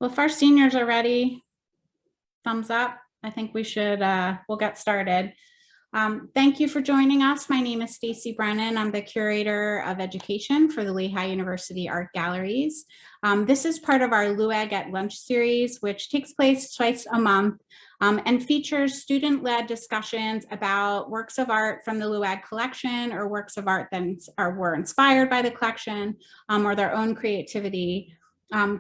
Well, if our seniors are ready, thumbs up. I think we should, we'll get started. Thank you for joining us. My name is Stacy Brennan. I'm the Curator of Education for the Lehigh University Art Galleries. This is part of our LUAG at Lunch series, which takes place twice a month and features student-led discussions about works of art from the LUAG collection or works of art that were inspired by the collection or their own creativity.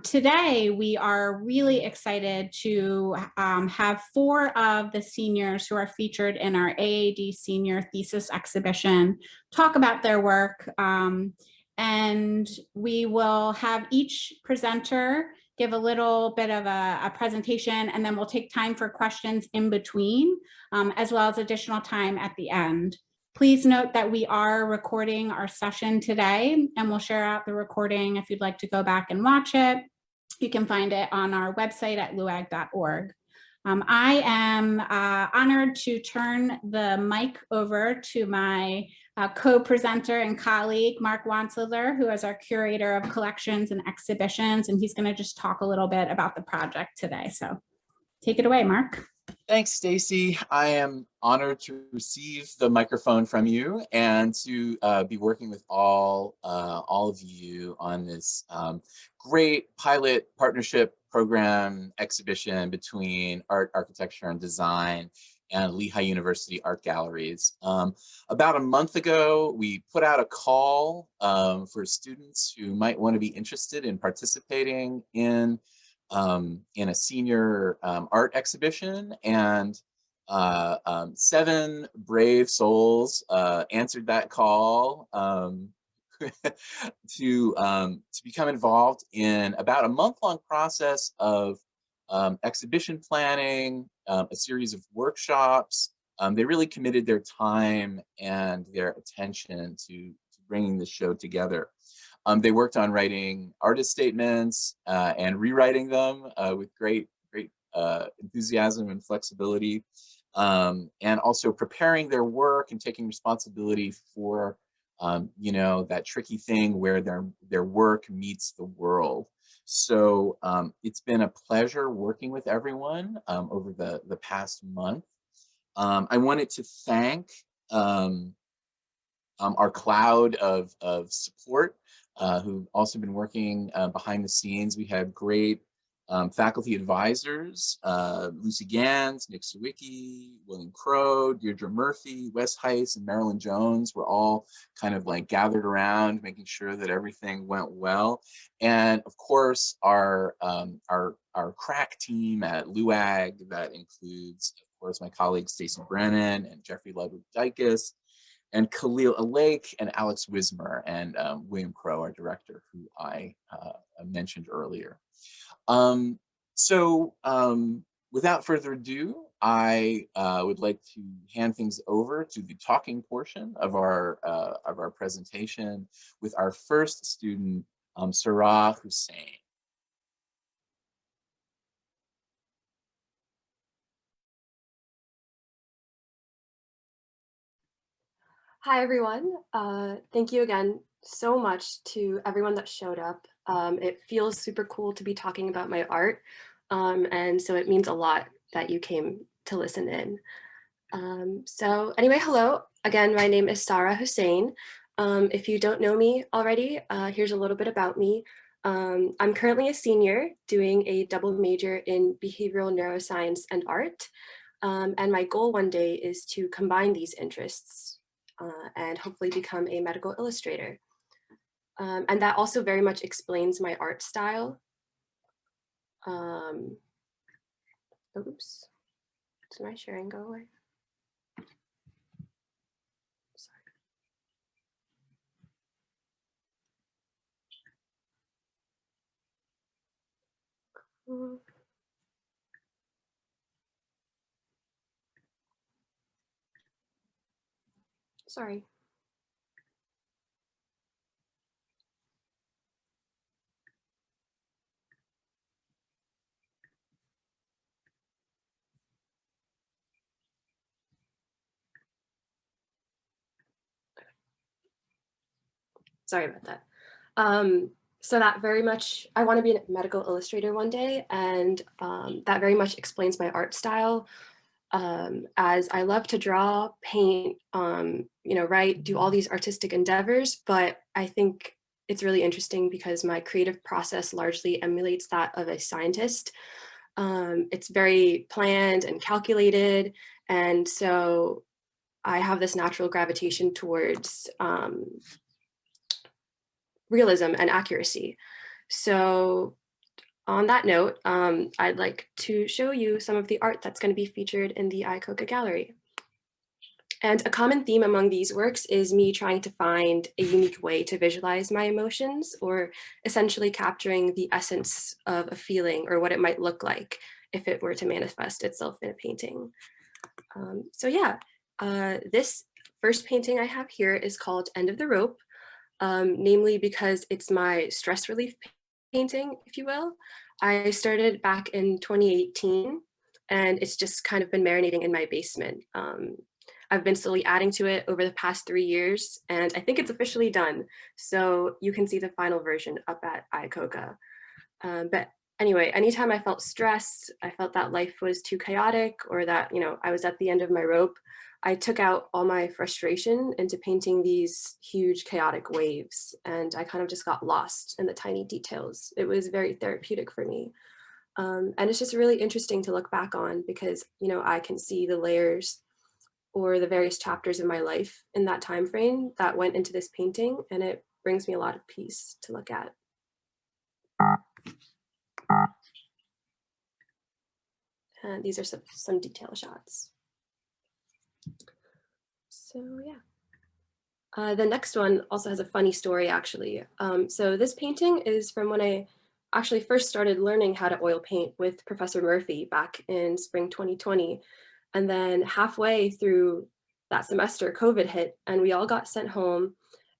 Today, we are really excited to have 4 of the seniors who are featured in our AAD Senior Thesis Exhibition talk about their work. And we will have each presenter give a little bit of a presentation, and then we'll take time for questions in between, as well as additional time at the end. Please note that we are recording our session today, and we'll share out the recording if you'd like to go back and watch it. You can find it on our website at luag.org. I am honored to turn the mic over to my co-presenter and colleague, Mark Wansler, who is our Curator of Collections and Exhibitions, and he's going to just talk a little bit about the project today. So take it away, Mark. Thanks, Stacy. I am honored to receive the microphone from you and to be working with all of you on this great pilot partnership program exhibition between art, architecture, and design and Lehigh University Art Galleries. About a month ago, we put out a call for students who might want to be interested in participating in a senior art exhibition, and 7 brave souls answered that call to become involved in about a month-long process of exhibition planning, a series of workshops. They really committed their time and their attention to bringing the show together. They worked on writing artist statements and rewriting them with great enthusiasm and flexibility, and also preparing their work and taking responsibility for that tricky thing where their work meets the world. So it's been a pleasure working with everyone over the past month. I wanted to thank our cloud of support who've also been working behind the scenes. We had great faculty advisors, Lucy Gans, Nick Sawicki, William Crow, Deirdre Murphy, Wes Heiss, and Marilyn Jones were all kind of like gathered around, making sure that everything went well. And of course, our crack team at LUAG, that includes, of course, my colleagues Stacey Brennan and Jeffrey Ludwig-Dykes, and Khalil Alake and Alex Wismer, and William Crow, our director, who I mentioned earlier. Without further ado, I would like to hand things over to the talking portion of our presentation with our first student, Sarrah Hussain. Hi, everyone. Thank you again so much to everyone that showed up. It feels super cool to be talking about my art, and so it means a lot that you came to listen in. So anyway, hello. Again, my name is Sarrah Hussain. If you don't know me already, here's a little bit about me. I'm currently a senior doing a double major in behavioral neuroscience and art, and my goal one day is to combine these interests and hopefully become a medical illustrator. And that also very much explains my art style. Oops, did my sharing go away? Sorry. Sorry. Sorry about that. So that very much, I want to be a medical illustrator one day, and that very much explains my art style. As I love to draw, paint, write, do all these artistic endeavors, but I think it's really interesting because my creative process largely emulates that of a scientist. It's very planned and calculated, and so I have this natural gravitation towards realism and accuracy. So on that note, I'd like to show you some of the art that's going to be featured in the ICOCA gallery. And a common theme among these works is me trying to find a unique way to visualize my emotions, or essentially capturing the essence of a feeling or what it might look like if it were to manifest itself in a painting. This first painting I have here is called End of the Rope, namely because it's my stress relief painting, if you will. I started back in 2018, and it's just kind of been marinating in my basement. I've been slowly adding to it over the past 3 years, and I think it's officially done. So you can see the final version up at ICOCA. But anyway, anytime I felt stressed, I felt that life was too chaotic, or that, I was at the end of my rope, I took out all my frustration into painting these huge chaotic waves, and I kind of just got lost in the tiny details. It was very therapeutic for me. And it's just really interesting to look back on because, I can see the layers or the various chapters of my life in that time frame that went into this painting, and it brings me a lot of peace to look at. And these are some detail shots. So yeah. The next one also has a funny story, actually. So this painting is from when I actually first started learning how to oil paint with Professor Murphy back in spring 2020. And then halfway through that semester, COVID hit, and we all got sent home.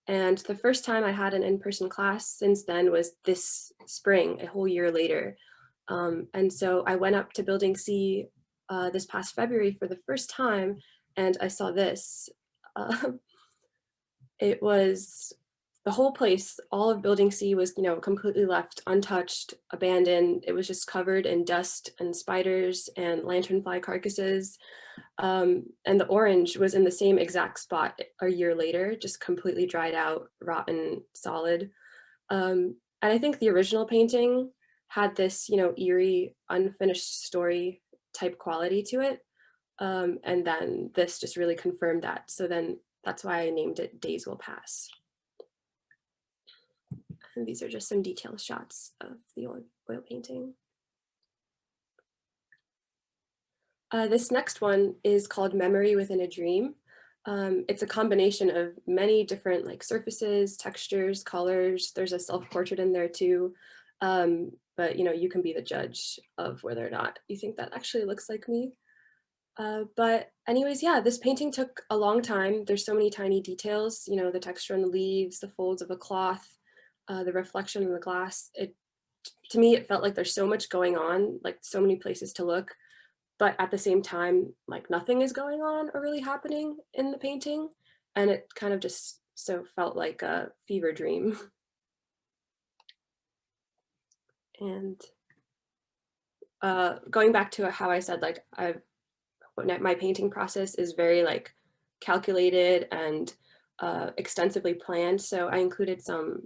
And the first time I had an in-person class since then was this spring, a whole year later. And so I went up to Building C this past February for the first time, and I saw this. It was the whole place, all of Building C was, completely left untouched, abandoned. It was just covered in dust and spiders and lanternfly carcasses. And the orange was in the same exact spot a year later, just completely dried out, rotten, solid. And I think the original painting had this, eerie, unfinished story type quality to it. And then this just really confirmed that. So then that's why I named it Days Will Pass. And these are just some detail shots of the oil painting. This next one is called Memory Within a Dream. It's a combination of many different surfaces, textures, colors. There's a self-portrait in there too. But you can be the judge of whether or not you think that actually looks like me. But anyways, yeah, this painting took a long time. There's so many tiny details, the texture on the leaves, the folds of a cloth, the reflection in the glass. To me, it felt like there's so much going on, so many places to look, but at the same time, nothing is going on or really happening in the painting. And it kind of just felt like a fever dream. And going back to how I said, my painting process is very calculated and extensively planned. So I included some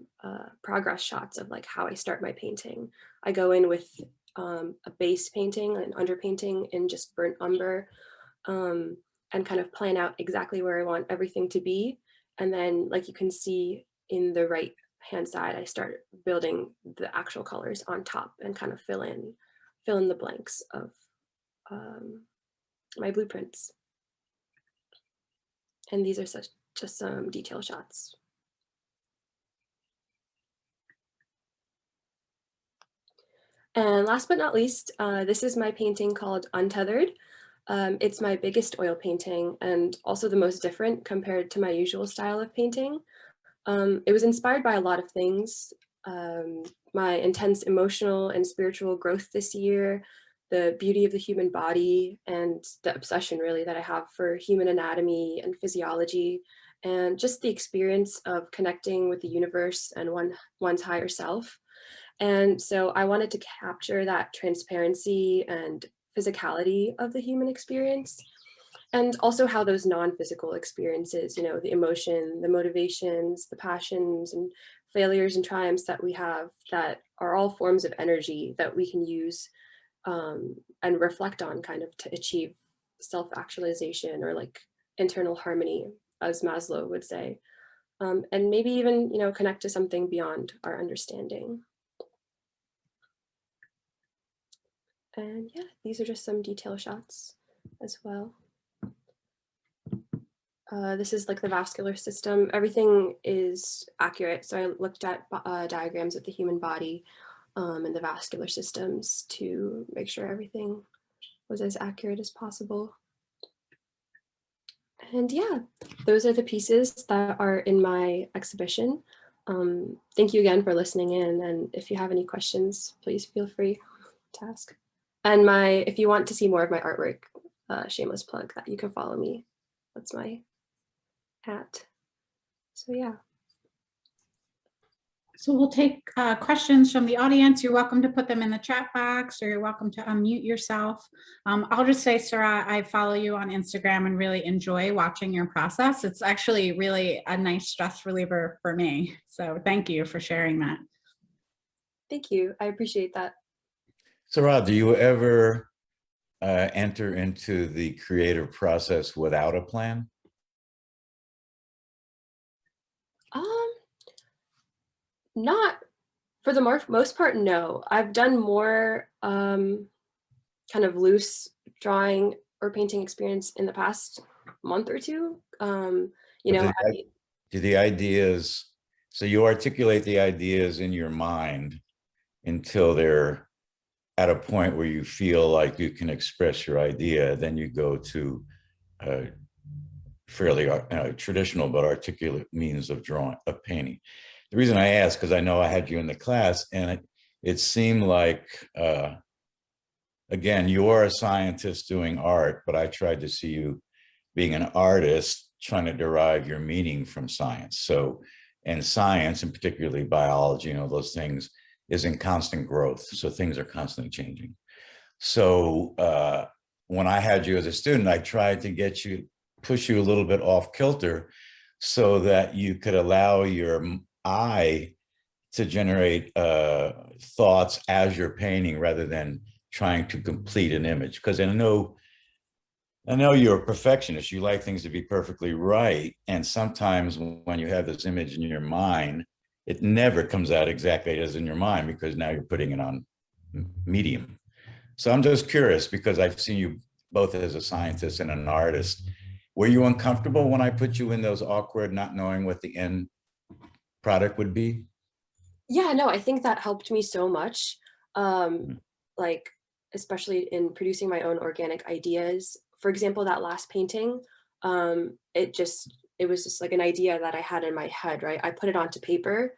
progress shots of how I start my painting. I go in with a base painting, an underpainting in just burnt umber, and kind of plan out exactly where I want everything to be. And then you can see in the right hand side, I start building the actual colors on top and kind of fill in the blanks of my blueprints. And these are just some detail shots. And last but not least, this is my painting called Untethered. It's my biggest oil painting and also the most different compared to my usual style of painting. It was inspired by a lot of things. My intense emotional and spiritual growth this year, the beauty of the human body, and the obsession really that I have for human anatomy and physiology, and just the experience of connecting with the universe and one's higher self. And so I wanted to capture that transparency and physicality of the human experience, and also how those non-physical experiences, the emotion, the motivations, the passions and failures and triumphs that we have, that are all forms of energy that we can use and reflect on, kind of to achieve self-actualization, or like internal harmony, as Maslow would say, and maybe even connect to something beyond our understanding. And yeah, these are just some detail shots as well. This is like the vascular system. Everything is accurate. So I looked at diagrams of the human body and the vascular systems to make sure everything was as accurate as possible. And yeah, those are the pieces that are in my exhibition. Thank you again for listening in. And if you have any questions, please feel free to ask. And if you want to see more of my artwork, shameless plug, that you can follow me. That's my hat. So yeah. So we'll take questions from the audience. You're welcome to put them in the chat box, or you're welcome to unmute yourself. I'll just say, Sarrah, I follow you on Instagram and really enjoy watching your process. It's actually really a nice stress reliever for me. So thank you for sharing that. Thank you. I appreciate that. Sarrah, do you ever enter into the creative process without a plan? Not for the most part, no. I've done more kind of loose drawing or painting experience in the past month or two. Do the ideas, so you articulate the ideas in your mind until they're at a point where you feel like you can express your idea, then you go to fairly traditional but articulate means of drawing, of painting. The reason I ask, because I know I had you in the class, and it seemed like, again, you are a scientist doing art, but I tried to see you being an artist trying to derive your meaning from science. So, and science, and particularly biology, those things, is in constant growth. So things are constantly changing. So when I had you as a student, I tried to push you a little bit off kilter so that you could allow your eye to generate thoughts as you're painting, rather than trying to complete an image. Because I know you're a perfectionist. You like things to be perfectly right. And sometimes when you have this image in your mind, it never comes out exactly as in your mind, because now you're putting it on medium. So I'm just curious, because I've seen you both as a scientist and an artist. Were you uncomfortable when I put you in those awkward, not knowing what the end product would be? Yeah, no, I think that helped me so much. Like, especially in producing my own organic ideas. For example, that last painting, it was just like an idea that I had in my head, right? I put it onto paper.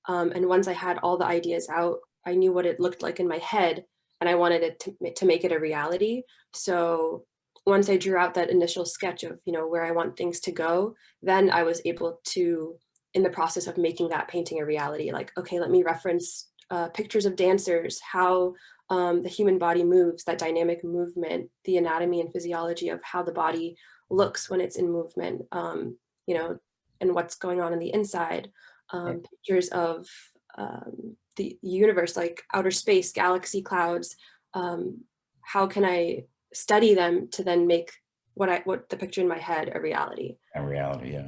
And once I had all the ideas out, I knew what it looked like in my head, and I wanted it to make it a reality. So once I drew out that initial sketch of, where I want things to go, then I was able to, in the process of making that painting a reality, like, okay, let me reference pictures of dancers, how the human body moves, that dynamic movement, the anatomy and physiology of how the body looks when it's in movement, and what's going on the inside. Pictures of the universe, like outer space, galaxy clouds. How can I study them to then make what the picture in my head a reality? A reality, yeah.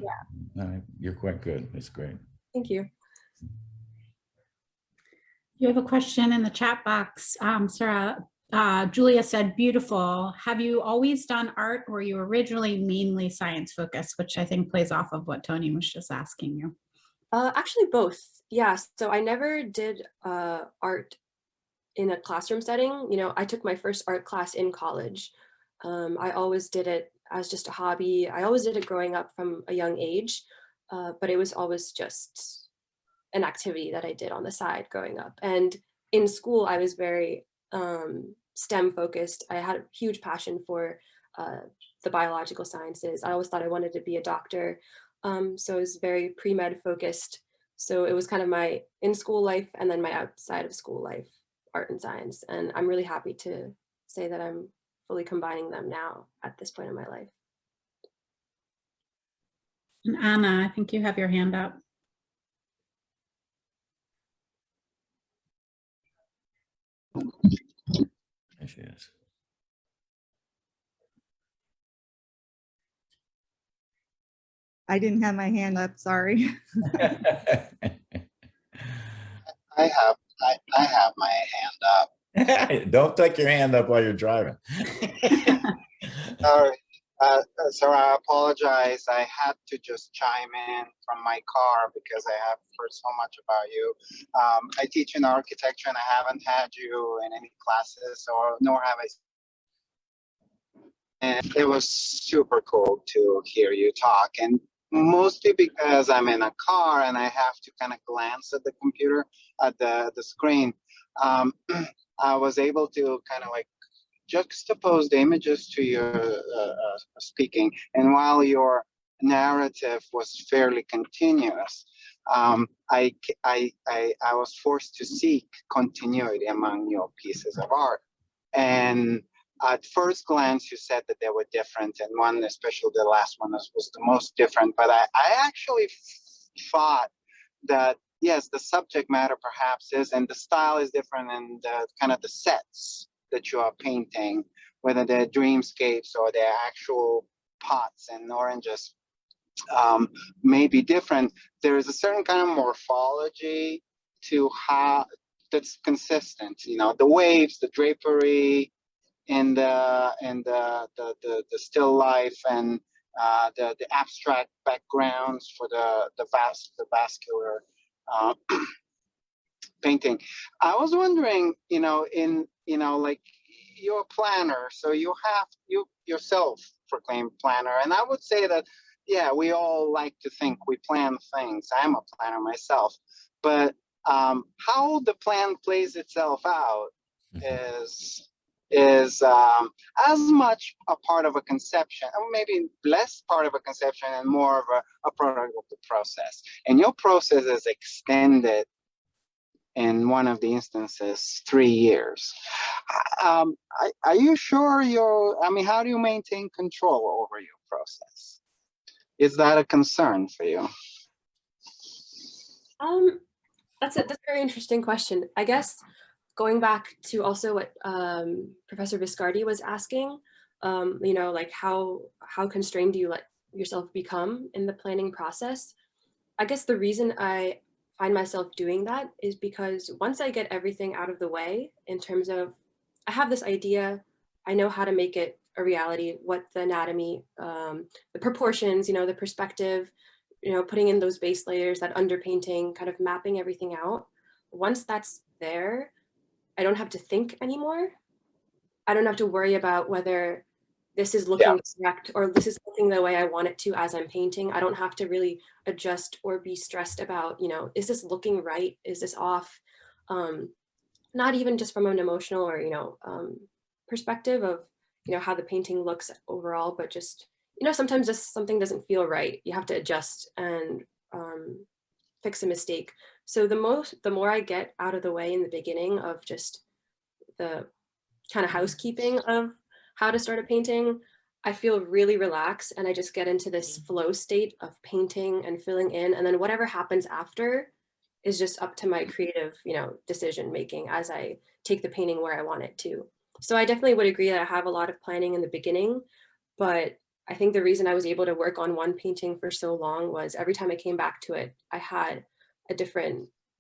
No, you're quite good. It's great. Thank you. You have a question in the chat box, Sarrah. Julia said, beautiful. Have you always done art, or were you originally mainly science focused, which I think plays off of what Tony was just asking you? Actually, both. Yeah. So I never did art in a classroom setting. I took my first art class in college. I always did it as just a hobby. I always did it growing up from a young age, but it was always just an activity that I did on the side growing up. And in school, I was very STEM focused. I had a huge passion for the biological sciences. I always thought I wanted to be a doctor. So it was very pre-med focused. So it was kind of my in-school life and then my outside of school life, art and science. And I'm really happy to say that I'm fully combining them now at this point in my life. And Anna, I think you have your hand up. There she is. I didn't have my hand up, sorry. I have my hand up. Don't take your hand up while you're driving. Sorry. So I apologize. I had to just chime in from my car because I have heard so much about you. I teach in architecture and I haven't had you in any classes, or nor have I. And it was super cool to hear you talk, and mostly because I'm in a car and I have to kind of glance at the computer, at the screen. I was able to kind of like juxtapose the images to your speaking, and while your narrative was fairly continuous, I was forced to seek continuity among your pieces of art. And at first glance, you said that they were different, and one, especially the last one, was the most different. But I actually thought that yes, the subject matter perhaps is, and the style is different, and the kind of the sets that you are painting, whether they're dreamscapes or they're actual pots and oranges, may be different. There is a certain kind of morphology to how that's consistent. You know, the waves, the drapery, and the still life, and the abstract backgrounds for the vascular painting. I was wondering, like, you're a planner, so you yourself proclaimed planner, and I would say that, yeah, we all like to think we plan things. I'm a planner myself, but how the plan plays itself out is as much a part of a conception, or maybe less part of a conception and more of a product of the process. And your process is extended, in one of the instances, 3 years. Are you sure how do you maintain control over your process? Is that a concern for you? That's a very interesting question. I guess going back to also what Professor Viscardi was asking, like how constrained do you let yourself become in the planning process? I guess the reason I find myself doing that is because once I get everything out of the way, in terms of, I have this idea, I know how to make it a reality, what the anatomy, the proportions, the perspective, putting in those base layers, that underpainting, kind of mapping everything out. Once that's there, I don't have to think anymore. I don't have to worry about whether this is looking correct or this is looking the way I want it to as I'm painting. I don't have to really adjust or be stressed about, is this looking right? Is this off? Not even just from an emotional or, perspective of, how the painting looks overall, but just, sometimes just something doesn't feel right. You have to adjust and fix a mistake. So the more I get out of the way in the beginning of just the kind of housekeeping of how to start a painting, I feel really relaxed, and I just get into this flow state of painting and filling in, and then whatever happens after is just up to my creative, decision making as I take the painting where I want it to. So I definitely would agree that I have a lot of planning in the beginning, but I think the reason I was able to work on one painting for so long was every time I came back to it, I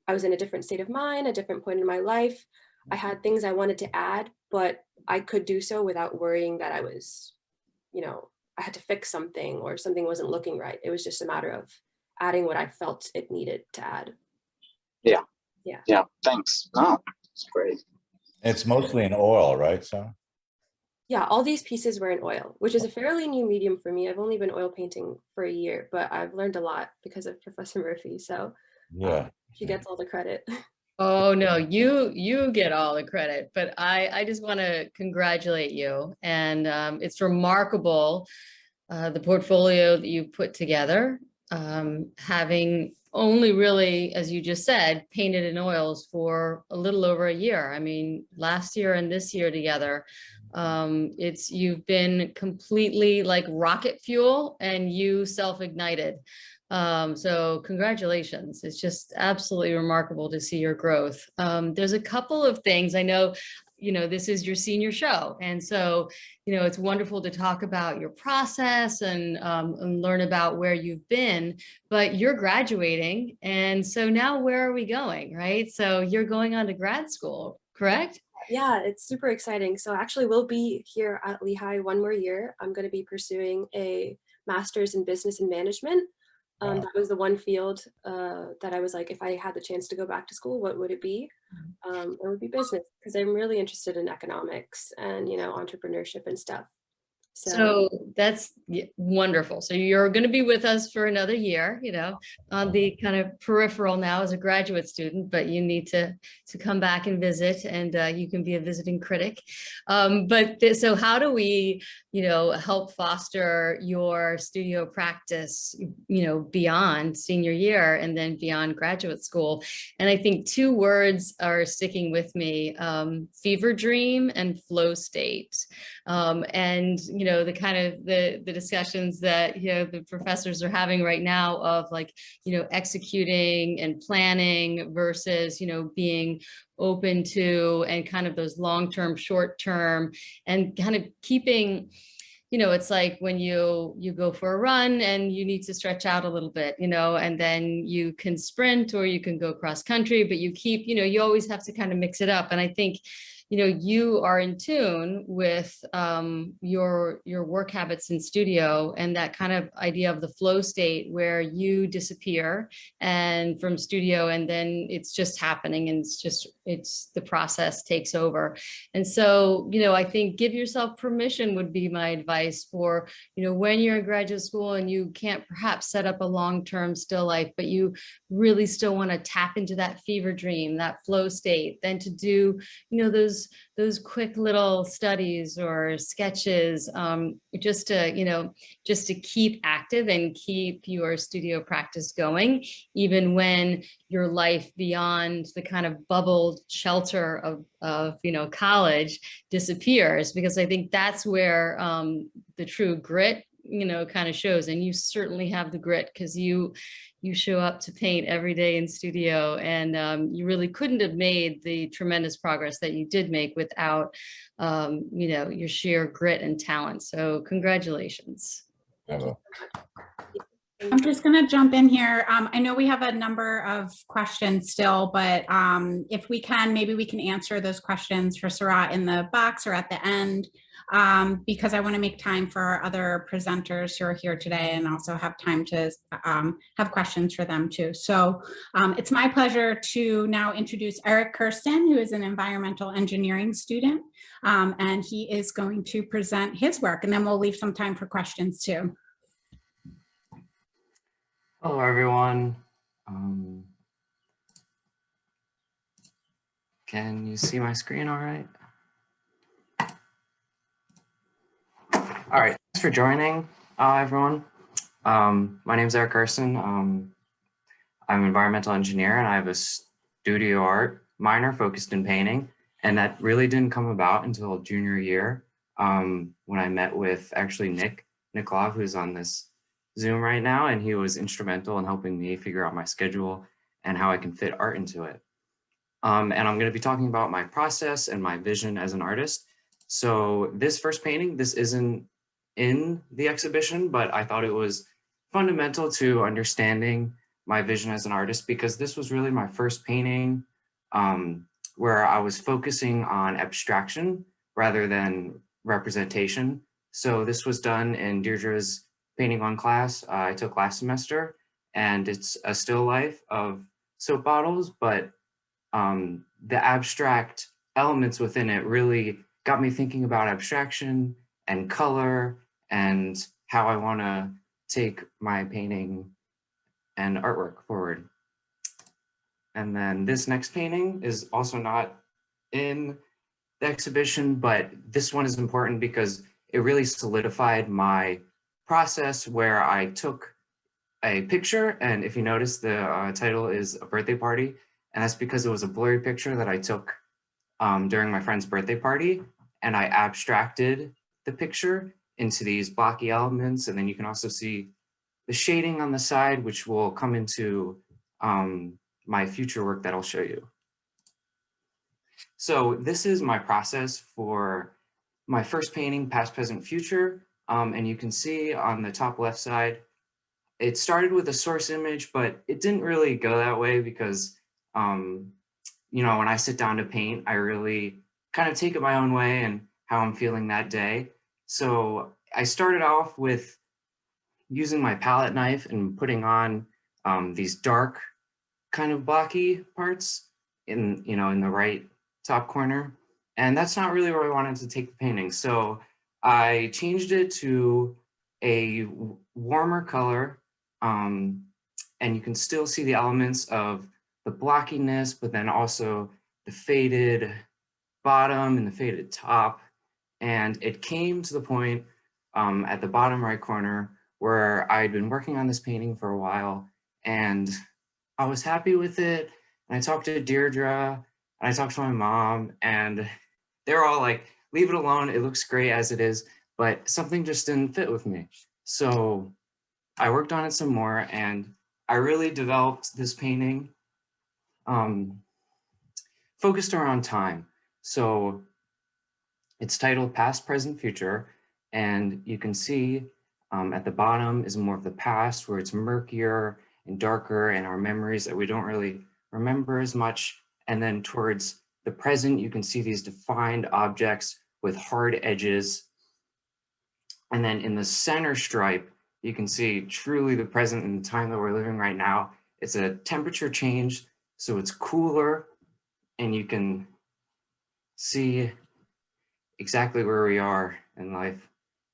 was in a different state of mind, a different point in my life. I had things I wanted to add, but I could do so without worrying that I was, I had to fix something or something wasn't looking right. It was just a matter of adding what I felt it needed to add. Yeah. Thanks. Oh, that's great. It's mostly in oil, right, Sarah? Yeah, all these pieces were in oil, which is a fairly new medium for me. I've only been oil painting for a year, but I've learned a lot because of Professor Murphy. So Yeah. she gets all the credit. Oh no, you get all the credit, but I just want to congratulate you. And it's remarkable, the portfolio that you put together. having only really, as you just said, painted in oils for a little over a year. I mean, last year and this year together, you've been completely like rocket fuel and you self-ignited. So congratulations. It's just absolutely remarkable to see your growth. There's a couple of things I know, this is your senior show. And so, it's wonderful to talk about your process and learn about where you've been, but you're graduating. And so now where are we going, right? So you're going on to grad school, correct? Yeah, it's super exciting. So actually we'll be here at Lehigh one more year. I'm going to be pursuing a master's in business and management. Wow. That was the one field that I was like, if I had the chance to go back to school, what would it be? It would be business, because I'm really interested in economics and, entrepreneurship and stuff. So that's wonderful. So you're going to be with us for another year, on the kind of peripheral now as a graduate student, but you need to come back and visit, and you can be a visiting critic. So how do we, help foster your studio practice, beyond senior year and then beyond graduate school? And I think two words are sticking with me, fever dream and flow state. And, the kind of the discussions that, the professors are having right now of like, executing and planning versus, being open to and kind of those long-term, short-term, and kind of keeping, it's like when you go for a run and you need to stretch out a little bit, and then you can sprint or you can go cross country, but you keep, you always have to kind of mix it up. And I think, you are in tune with your work habits in studio, and that kind of idea of the flow state where you disappear and from studio, and then it's just happening, and it's the process takes over. And so, I think give yourself permission would be my advice for, when you're in graduate school and you can't perhaps set up a long-term still life, but you really still want to tap into that fever dream, that flow state, then to do, those quick little studies or sketches, just to keep active and keep your studio practice going, even when your life beyond the kind of bubble shelter of college disappears, because I think that's where the true grit kind of shows. And you certainly have the grit, because you show up to paint every day in studio, and you really couldn't have made the tremendous progress that you did make without your sheer grit and talent. So congratulations. I'm just going to jump in here. I know we have a number of questions still, but if we can, maybe we can answer those questions for Sarrah in the box or at the end, because I want to make time for our other presenters who are here today and also have time to have questions for them too. So it's my pleasure to now introduce Eric Kirsten, who is an environmental engineering student, and he is going to present his work, and then we'll leave some time for questions too. Hello, everyone. Can you see my screen all right? All right, thanks for joining, everyone. My name is Eric Carson. I'm an environmental engineer, and I have a studio art minor focused in painting. And that really didn't come about until junior year, when I met with actually Nick Love, who's on this Zoom right now, and he was instrumental in helping me figure out my schedule and how I can fit art into it. And I'm going to be talking about my process and my vision as an artist. So this first painting, this isn't in the exhibition, but I thought it was fundamental to understanding my vision as an artist, because this was really my first painting where I was focusing on abstraction rather than representation. So this was done in Deirdre's painting on class I took last semester, and it's a still life of soap bottles, but the abstract elements within it really got me thinking about abstraction and color and how I want to take my painting and artwork forward. And then this next painting is also not in the exhibition, but this one is important because it really solidified my process, where I took a picture, and if you notice, the title is A Birthday Party, and that's because it was a blurry picture that I took during my friend's birthday party, and I abstracted the picture into these blocky elements, and then you can also see the shading on the side, which will come into my future work that I'll show you. So this is my process for my first painting, Past, Present, Future, and you can see on the top left side, it started with a source image, but it didn't really go that way because, you know, when I sit down to paint, I really kind of take it my own way and how I'm feeling that day. So I started off with using my palette knife and putting on these dark kind of blocky parts in, you know, in the right top corner. And that's not really where I wanted to take the painting. So I changed it to a warmer color. And you can still see the elements of the blockiness, but then also the faded bottom and the faded top. And it came to the point at the bottom right corner where I'd been working on this painting for a while and I was happy with it. And I talked to Deirdre and I talked to my mom and they were all like, leave it alone. It looks great as it is, but something just didn't fit with me. So I worked on it some more and I really developed this painting focused around time. So it's titled Past, Present, Future, and you can see at the bottom is more of the past where it's murkier and darker and our memories that we don't really remember as much. And then towards the present, you can see these defined objects with hard edges. And then in the center stripe, you can see truly the present and the time that we're living right now. It's a temperature change, so it's cooler and you can see exactly where we are in life.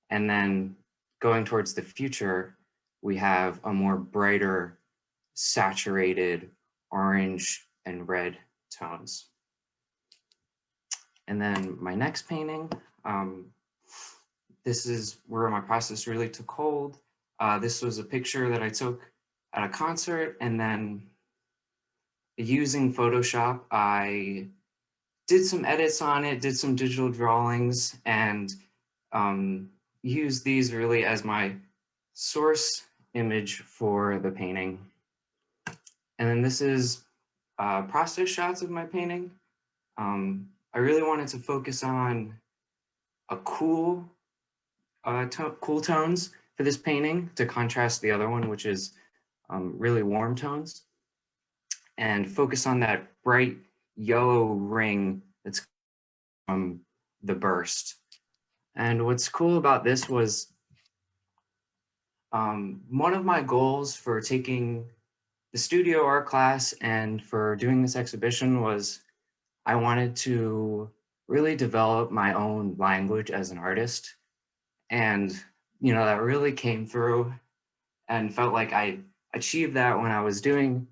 And then going towards the future, we have a more brighter, saturated orange and red tones. And then my next painting, this is where my process really took hold. This was a picture that I took at a concert, and then using Photoshop, I did some edits on it, did some digital drawings, and used these really as my source image for the painting. And then this is process shots of my painting. I really wanted to focus on a cool tones for this painting to contrast the other one, which is really warm tones, and focus on that bright yellow ring that's from the burst. And what's cool about this was one of my goals for taking the studio art class and for doing this exhibition was I wanted to really develop my own language as an artist. And, you know, that really came through and felt like I achieved that when I was doing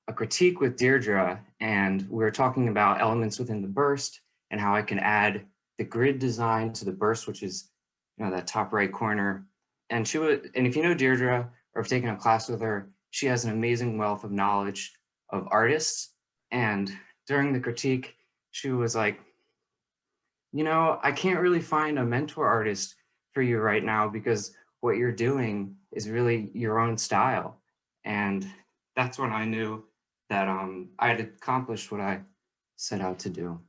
a critique with Deirdre and we were talking about elements within the burst and how I can add the grid design to the burst, which is, you know, that top right corner. And if you know Deirdre or have taken a class with her, she has an amazing wealth of knowledge of artists. And during the critique, she was like, you know, I can't really find a mentor artist for you right now because what you're doing is really your own style. And that's when I knew that I had accomplished what I set out to do.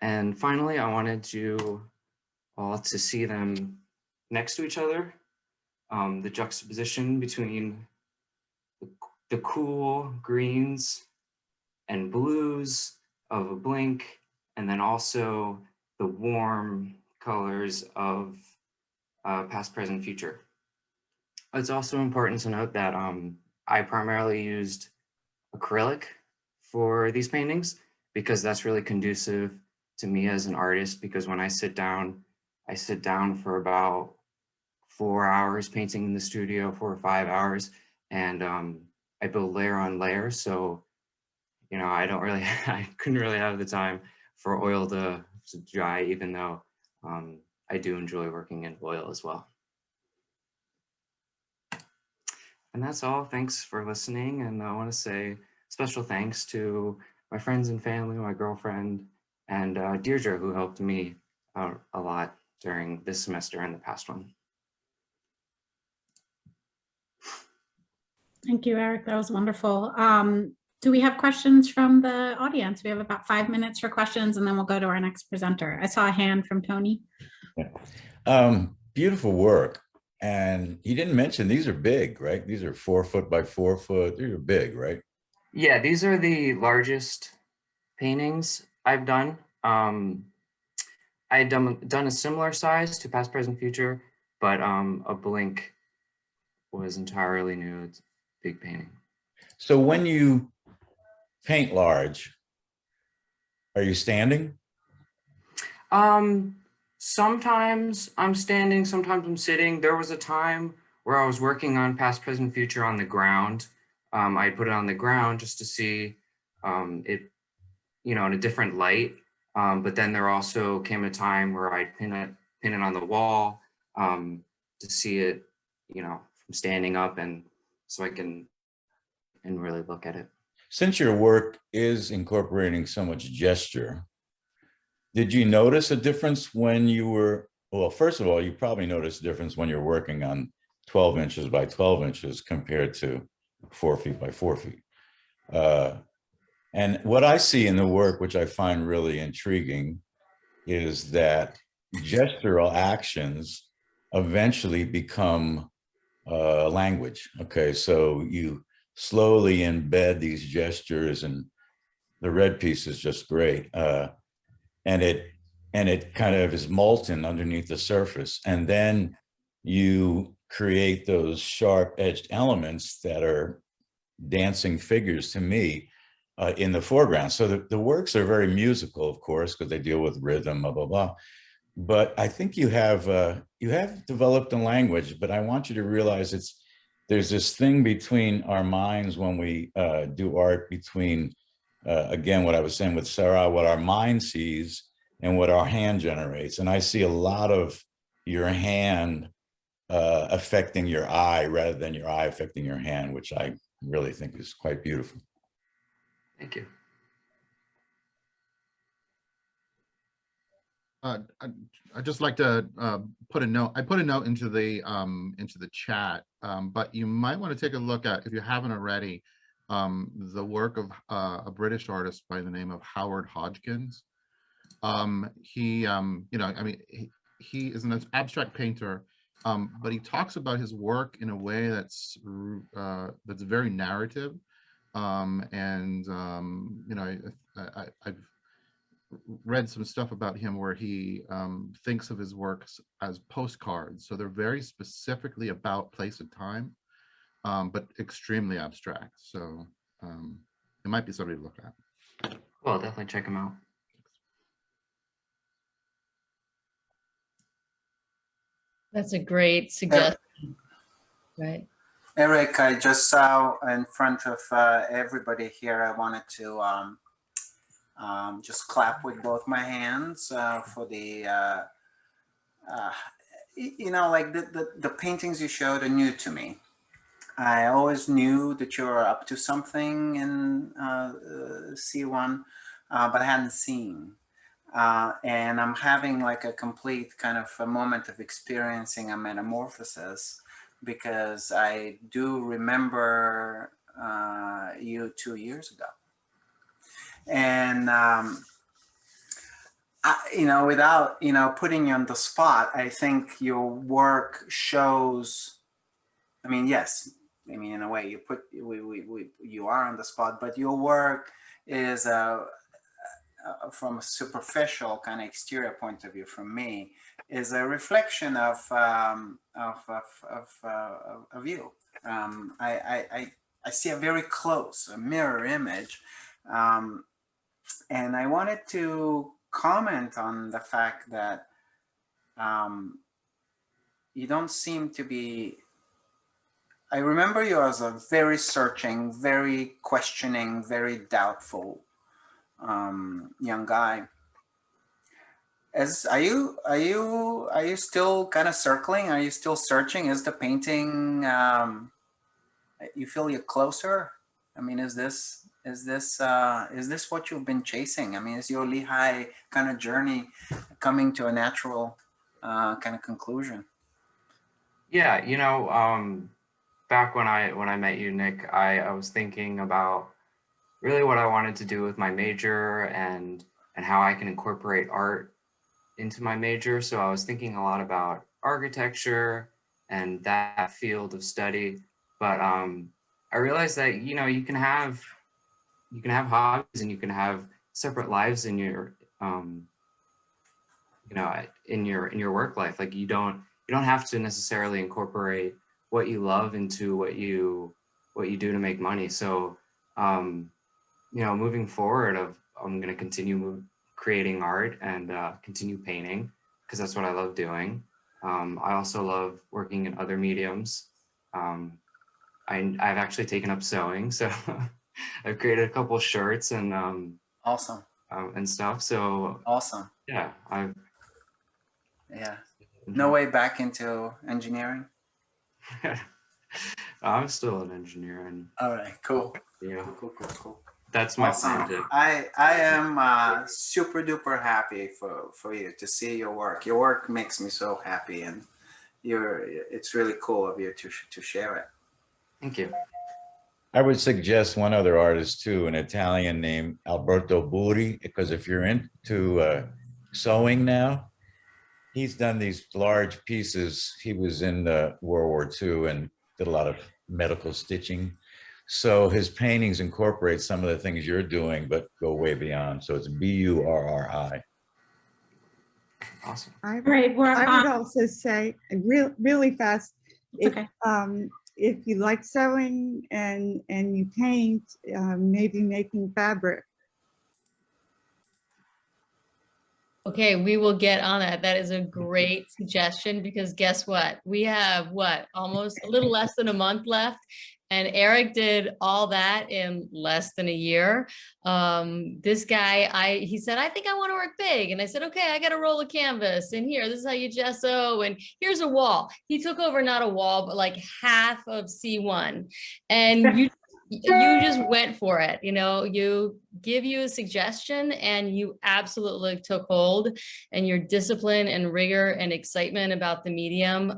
And finally, I wanted you all to see them next to each other. The juxtaposition between the cool greens and blues of a blink, and then also the warm colors of past, present, future. It's also important to note that I primarily used acrylic for these paintings because that's really conducive to me as an artist, because when I sit down for about 4 hours painting in the studio, 4 or 5 hours, and I build layer on layer. So, you know, I couldn't really have the time for oil to dry, even though I do enjoy working in oil as well. And that's all. Thanks for listening. And I want to say special thanks to my friends and family, my girlfriend, and Deirdre, who helped me out a lot during this semester and the past one. Thank you, Eric. That was wonderful. Do we have questions from the audience? We have about 5 minutes for questions, and then we'll go to our next presenter. I saw a hand from Tony. Beautiful work. And you didn't mention these are big, right? These are 4 foot by 4 foot. These are big, right? Yeah, these are the largest paintings I've done. I had done a similar size to Past, Present, Future, but a Blink was entirely new. It's a big painting. So when you paint large, are you standing? Sometimes I'm standing, sometimes I'm sitting. There was a time where I was working on Past, Present, Future on the ground. I put it on the ground just to see it, in a different light. But then there also came a time where I'd pin it on the wall to see it, from standing up, and so I can really look at it. Since your work is incorporating so much gesture, did you notice a difference when you were, well, first of all, you probably noticed a difference when you're working on 12 inches by 12 inches compared to 4 feet by 4 feet. And what I see in the work, which I find really intriguing, is that gestural actions eventually become language. Okay, so you slowly embed these gestures, and the red piece is just great. And it kind of is molten underneath the surface. And then you create those sharp edged elements that are dancing figures to me in the foreground. So the works are very musical, of course, because they deal with rhythm, blah, blah, blah. But I think you have developed a language, but I want you to realize there's this thing between our minds when we do art, between again, what I was saying with Sarrah, what our mind sees and what our hand generates. And I see a lot of your hand affecting your eye rather than your eye affecting your hand, which I really think is quite beautiful. Thank you. I'd just like to put a note. I put a note into the chat, but you might want to take a look at, if you haven't already, the work of a British artist by the name of Howard Hodgkins. He is an abstract painter, but he talks about his work in a way that's very narrative. I've read some stuff about him where he thinks of his works as postcards. So they're very specifically about place and time, but extremely abstract. So it might be something to look at. Well, I'll definitely check him out. That's a great suggestion. Right. Eric, I just saw in front of everybody here, I wanted to just clap with both my hands for the, like the paintings you showed are new to me. I always knew that you were up to something in C1, but I hadn't seen. And I'm having like a complete kind of a moment of experiencing a metamorphosis, because I do remember you 2 years ago. And, without, putting you on the spot, I think your work shows, yes, in a way you are on the spot, but your work is from a superficial kind of exterior point of view, from me, is a reflection of you. I see a very close, a mirror image, and I wanted to comment on the fact that you don't seem to be. I remember you as a very searching, very questioning, very doubtful young guy. Are you still kind of circling? Are you still searching? Is the painting you feel you're closer? I mean, is this what you've been chasing? I mean, is your Lehigh kind of journey coming to a natural kind of conclusion? Yeah, you know, back when I met you, Nick, I was thinking about really what I wanted to do with my major and how I can incorporate art into my major. So I was thinking a lot about architecture and that field of study. But I realized that, you know, you can have hobbies and you can have separate lives in your you know, in your work life. Like you don't have to necessarily incorporate what you love into what you do to make money. So you know, moving forward, I'm going to continue creating art and continue painting because that's what I love doing. I also love working in other mediums. I've actually taken up sewing, so I've created a couple shirts and Awesome. And stuff. So Awesome. yeah, Yeah. No way back into engineering. I'm still an engineer, and All right. Cool. yeah, Cool. that's my Awesome. plan too. I am super duper happy for you to see your work. Your work makes me so happy, and it's really cool of you to share it. Thank you. I would suggest one other artist too, an Italian named Alberto Buri, because if you're into sewing now, he's done these large pieces. He was in World War II and did a lot of medical stitching. So his paintings incorporate some of the things you're doing, but go way beyond. So it's Burri. Awesome. I Great. I would also say really fast. Okay. If you like sewing and you paint, maybe making fabric. Okay, we will get on that. That is a great suggestion because guess what? We have almost a little less than a month left. And Eric did all that in less than a year. This guy, he said, I think I want to work big. And I said, okay, I got a roll of canvas. And here, this is how you gesso. And here's a wall. He took over not a wall, but like half of C1. And you just went for it. You know, you give you a suggestion and you absolutely took hold, and your discipline and rigor and excitement about the medium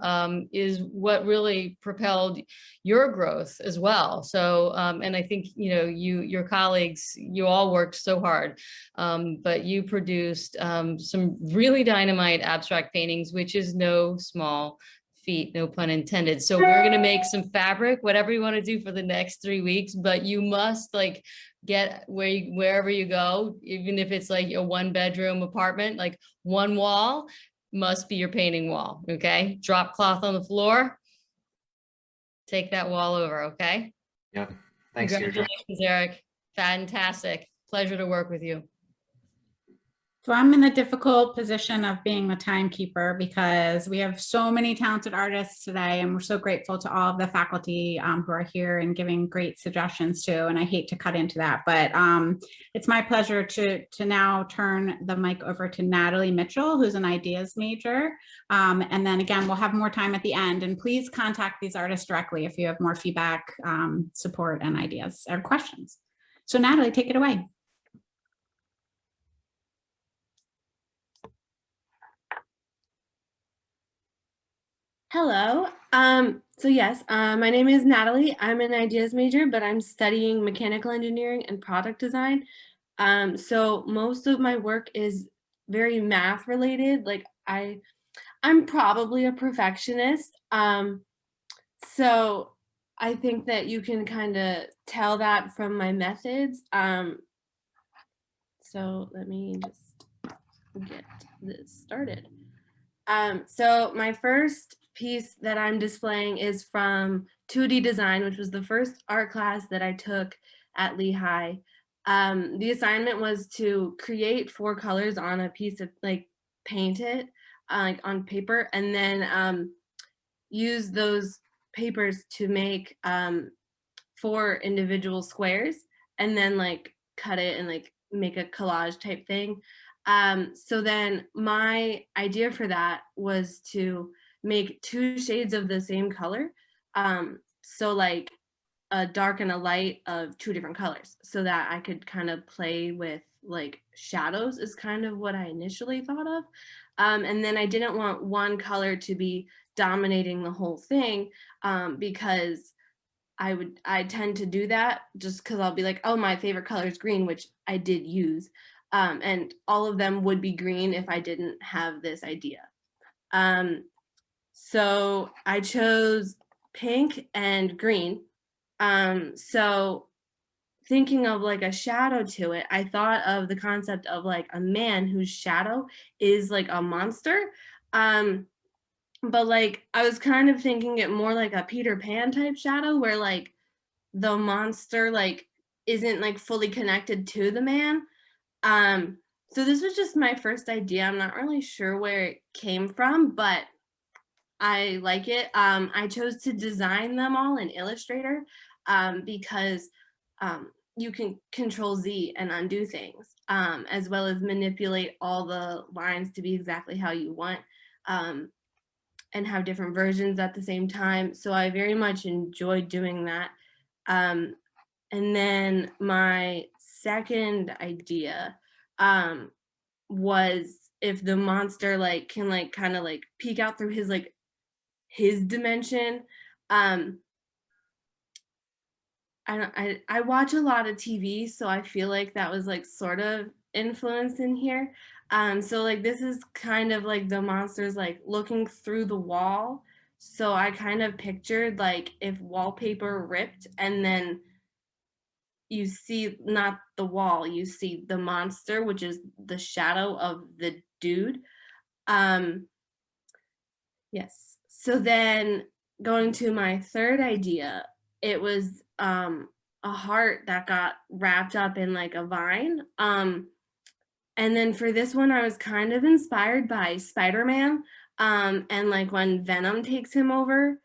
is what really propelled your growth as well. So, and I think, you know, your colleagues, you all worked so hard, but you produced some really dynamite abstract paintings, which is no small feet, no pun intended. So we're going to make some fabric, whatever you want to do for the next 3 weeks, but you must like get wherever you go, even if it's like a 1-bedroom apartment, like one wall must be your painting wall. Okay. Drop cloth on the floor. Take that wall over. Okay. Yep. Thanks, Deirdre. Congratulations, Eric. Fantastic. Pleasure to work with you. So I'm in the difficult position of being the timekeeper because we have so many talented artists today, and we're so grateful to all of the faculty who are here and giving great suggestions too. And I hate to cut into that, but it's my pleasure to now turn the mic over to Natalie Mitchell, who's an ideas major. And then again, we'll have more time at the end, and please contact these artists directly if you have more feedback, support, and ideas or questions. So Natalie, take it away. Hello. So yes, my name is Natalie. I'm an ideas major, but I'm studying mechanical engineering and product design. So most of my work is very math related. Like I'm probably a perfectionist. So I think that you can kind of tell that from my methods. So let me just get this started. So my first piece that I'm displaying is from 2D design, which was the first art class that I took at Lehigh. The assignment was to create 4 colors on a piece of, like, paint it like on paper, and then use those papers to make 4 individual squares, and then like cut it and like make a collage type thing. So then my idea for that was to make 2 shades of the same color. So like a dark and a light of 2 different colors so that I could kind of play with like shadows is kind of what I initially thought of. And then I didn't want one color to be dominating the whole thing because I tend to do that just because I'll be like, oh, my favorite color is green, which I did use. And all of them would be green if I didn't have this idea. So I chose pink and green. So thinking of like a shadow to it, I thought of the concept of like a man whose shadow is like a monster. But like I was kind of thinking it more like a Peter Pan type shadow where like the monster like isn't like fully connected to the man. So this was just my first idea. I'm not really sure where it came from, but I like it. I chose to design them all in Illustrator because you can Control Z and undo things, as well as manipulate all the lines to be exactly how you want, and have different versions at the same time. So I very much enjoyed doing that. And then my second idea was if the monster like can like kind of like peek out through his dimension. I watch a lot of TV, so I feel like that was like sort of influenced in here. So like this is kind of like the monsters like looking through the wall. So I kind of pictured like if wallpaper ripped and then you see not the wall, you see the monster, which is the shadow of the dude. Yes. So then going to my third idea, it was a heart that got wrapped up in like a vine. And then for this one, I was kind of inspired by Spider-Man, and like when Venom takes him over.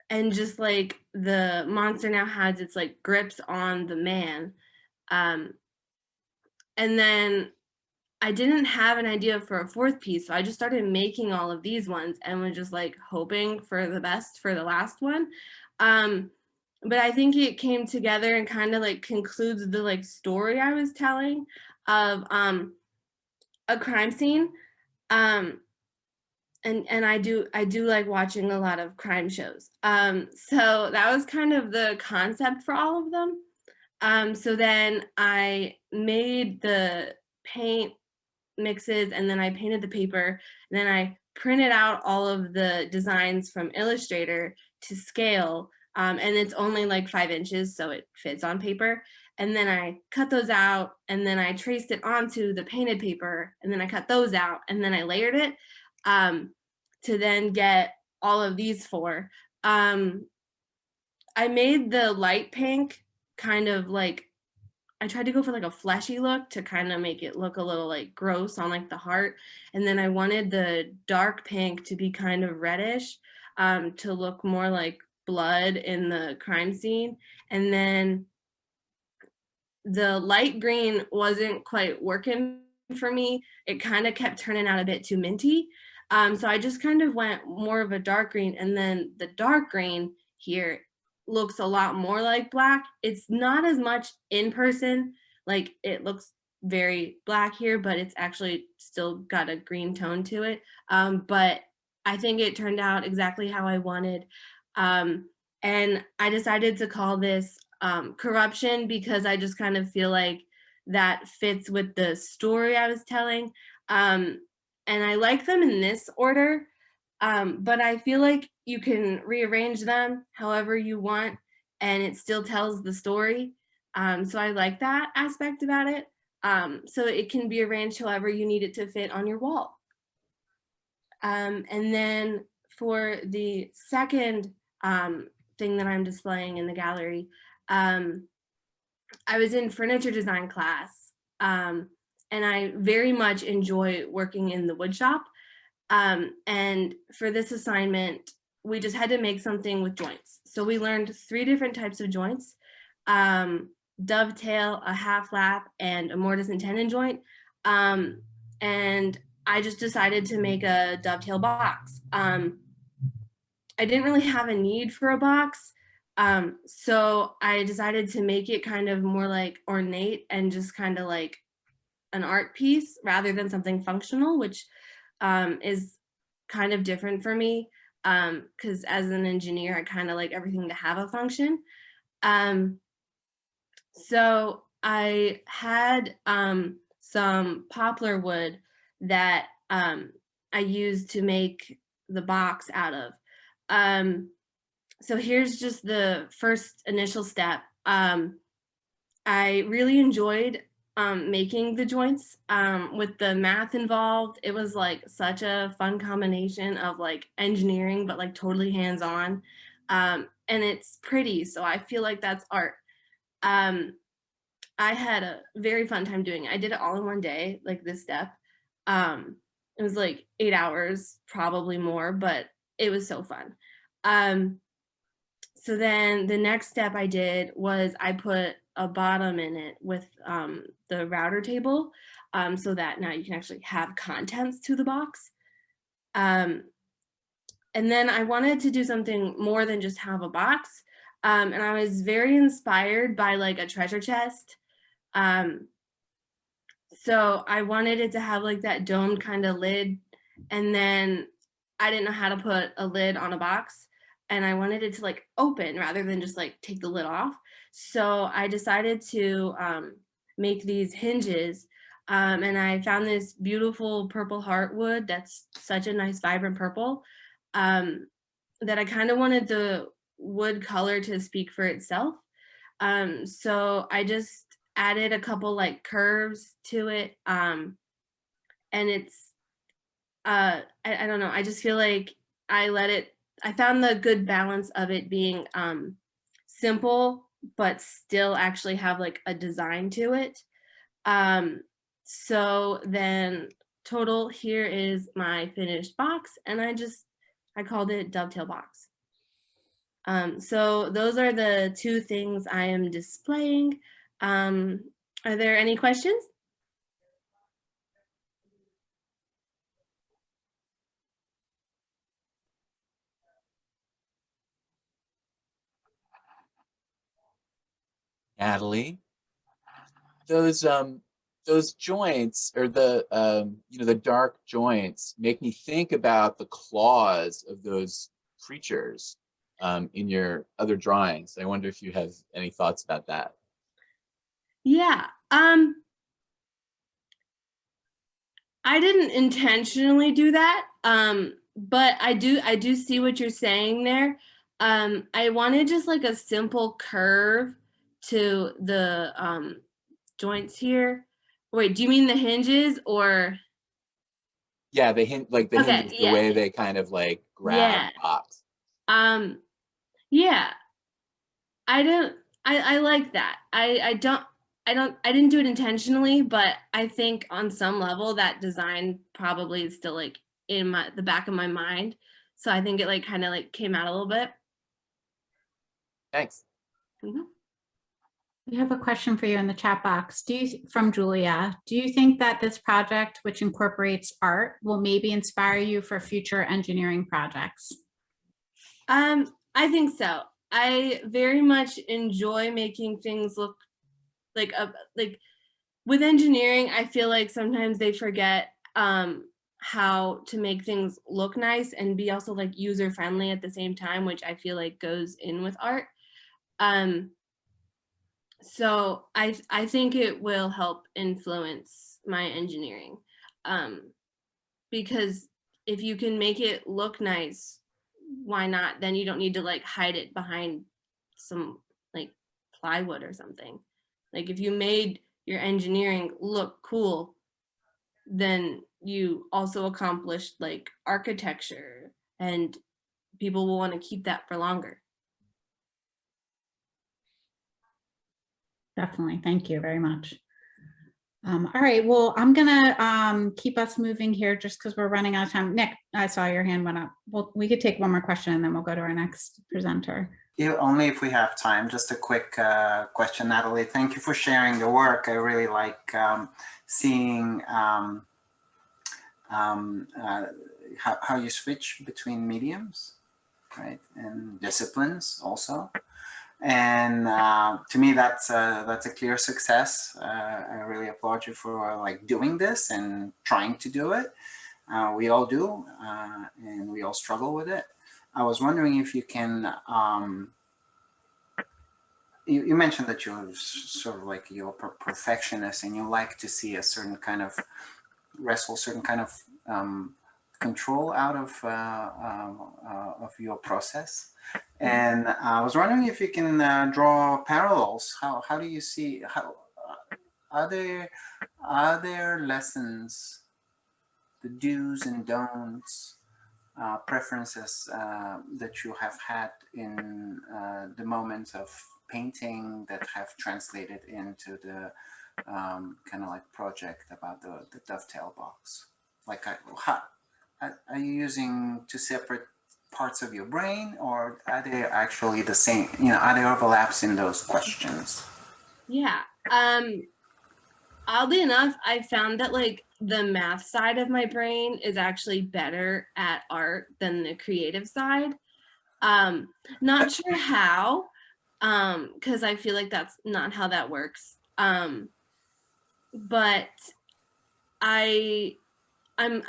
And just like the monster now has its like grips on the man. And then I didn't have an idea for a fourth piece, so I just started making all of these ones and was just like hoping for the best for the last one. But I think it came together and kind of like concludes the like story I was telling of a crime scene. And I do like watching a lot of crime shows. So that was kind of the concept for all of them. So then I made the paint mixes and then I painted the paper and then I printed out all of the designs from Illustrator to scale. And it's only like 5 inches, so it fits on paper. And then I cut those out and then I traced it onto the painted paper and then I cut those out and then I layered it. To then get all of these 4. I made the light pink kind of like, I tried to go for like a fleshy look to kind of make it look a little like gross on like the heart. And then I wanted the dark pink to be kind of reddish, to look more like blood in the crime scene. And then the light green wasn't quite working for me. It kind of kept turning out a bit too minty. So I just kind of went more of a dark green, and then the dark green here looks a lot more like black. It's not as much in person, like it looks very black here, but it's actually still got a green tone to it. But I think it turned out exactly how I wanted. And I decided to call this corruption because I just kind of feel like that fits with the story I was telling. And I like them in this order, but I feel like you can rearrange them however you want and it still tells the story. So I like that aspect about it. So it can be arranged however you need it to fit on your wall. And then for the second thing that I'm displaying in the gallery, I was in furniture design class. And I very much enjoy working in the wood shop. And for this assignment, we just had to make something with joints. So we learned 3 different types of joints, dovetail, a half lap, and a mortise and tenon joint. And I just decided to make a dovetail box. I didn't really have a need for a box. So I decided to make it kind of more like ornate and just kind of like an art piece rather than something functional, which is kind of different for me. Because as an engineer, I kind of like everything to have a function. So I had some poplar wood that I used to make the box out of. So here's just the first initial step. I really enjoyed making the joints with the math involved. It was like such a fun combination of like engineering, but like totally hands-on. And it's pretty, so I feel like that's art. I had a very fun time doing it. I did it all in one day, like this step. It was like 8 hours, probably more, but it was so fun. So then the next step I did was I put a bottom in it with the router table so that now you can actually have contents to the box. And then I wanted to do something more than just have a box. And I was very inspired by like a treasure chest. So I wanted it to have like that domed kind of lid. And then I didn't know how to put a lid on a box. And I wanted it to like open rather than just like take the lid off. So I decided to make these hinges. And I found this beautiful purple heartwood that's such a nice vibrant purple that I kind of wanted the wood color to speak for itself. So I just added a couple like curves to it. And it's, I don't know, I just feel like I found the good balance of it being simple, but still actually have like a design to it. So then total, here is my finished box, and I called it Dovetail Box. So those are the two things I am displaying. Are there any questions? Natalie, those joints, or the the dark joints, make me think about the claws of those creatures in your other drawings. I wonder if you have any thoughts about that. Yeah. I didn't intentionally do that. But I do see what you're saying there. I wanted just like a simple curve to the joints here. Wait, do you mean the hinges or? Yeah, the hinges, Okay, the yeah, way they kind of like grab yeah. the box. Yeah. I like that. I didn't do it intentionally, but I think on some level that design probably is still like in the back of my mind. So I think it like kind of like came out a little bit. Thanks. Mhm. We have a question for you in the chat box. From Julia, do you think that this project, which incorporates art, will maybe inspire you for future engineering projects? I think so. I very much enjoy making things look like with engineering. I feel like sometimes they forget how to make things look nice and be also like user friendly at the same time, which I feel like goes in with art. So I think it will help influence my engineering, because if you can make it look nice, why not? Then you don't need to like hide it behind some like plywood or something. Like if you made your engineering look cool, then you also accomplished like architecture, and people will want to keep that for longer. Definitely. Thank you very much. All right. Well, I'm going to keep us moving here just because we're running out of time. Nick, I saw your hand went up. Well, we could take one more question and then we'll go to our next presenter. Yeah, only if we have time. Just a quick question, Natalie. Thank you for sharing your work. I really like seeing how you switch between mediums. right? And disciplines also. And to me, that's a clear success. I really applaud you for like doing this and trying to do it. We all do, and we all struggle with it. I was wondering if you can, you mentioned that you're sort of like you're a perfectionist and you like to see a certain kind of certain kind of control out of your process. And I was wondering if you can draw parallels. How do you see, are there lessons, the do's and don'ts, preferences that you have had in the moments of painting that have translated into the kind of like project about the dovetail box? Like, are you using two separate parts of your brain, or are they actually the same? You know, are there overlaps in those questions? Yeah. Oddly enough, I found that like the math side of my brain is actually better at art than the creative side. Not sure how, because I feel like that's not how that works. But I'm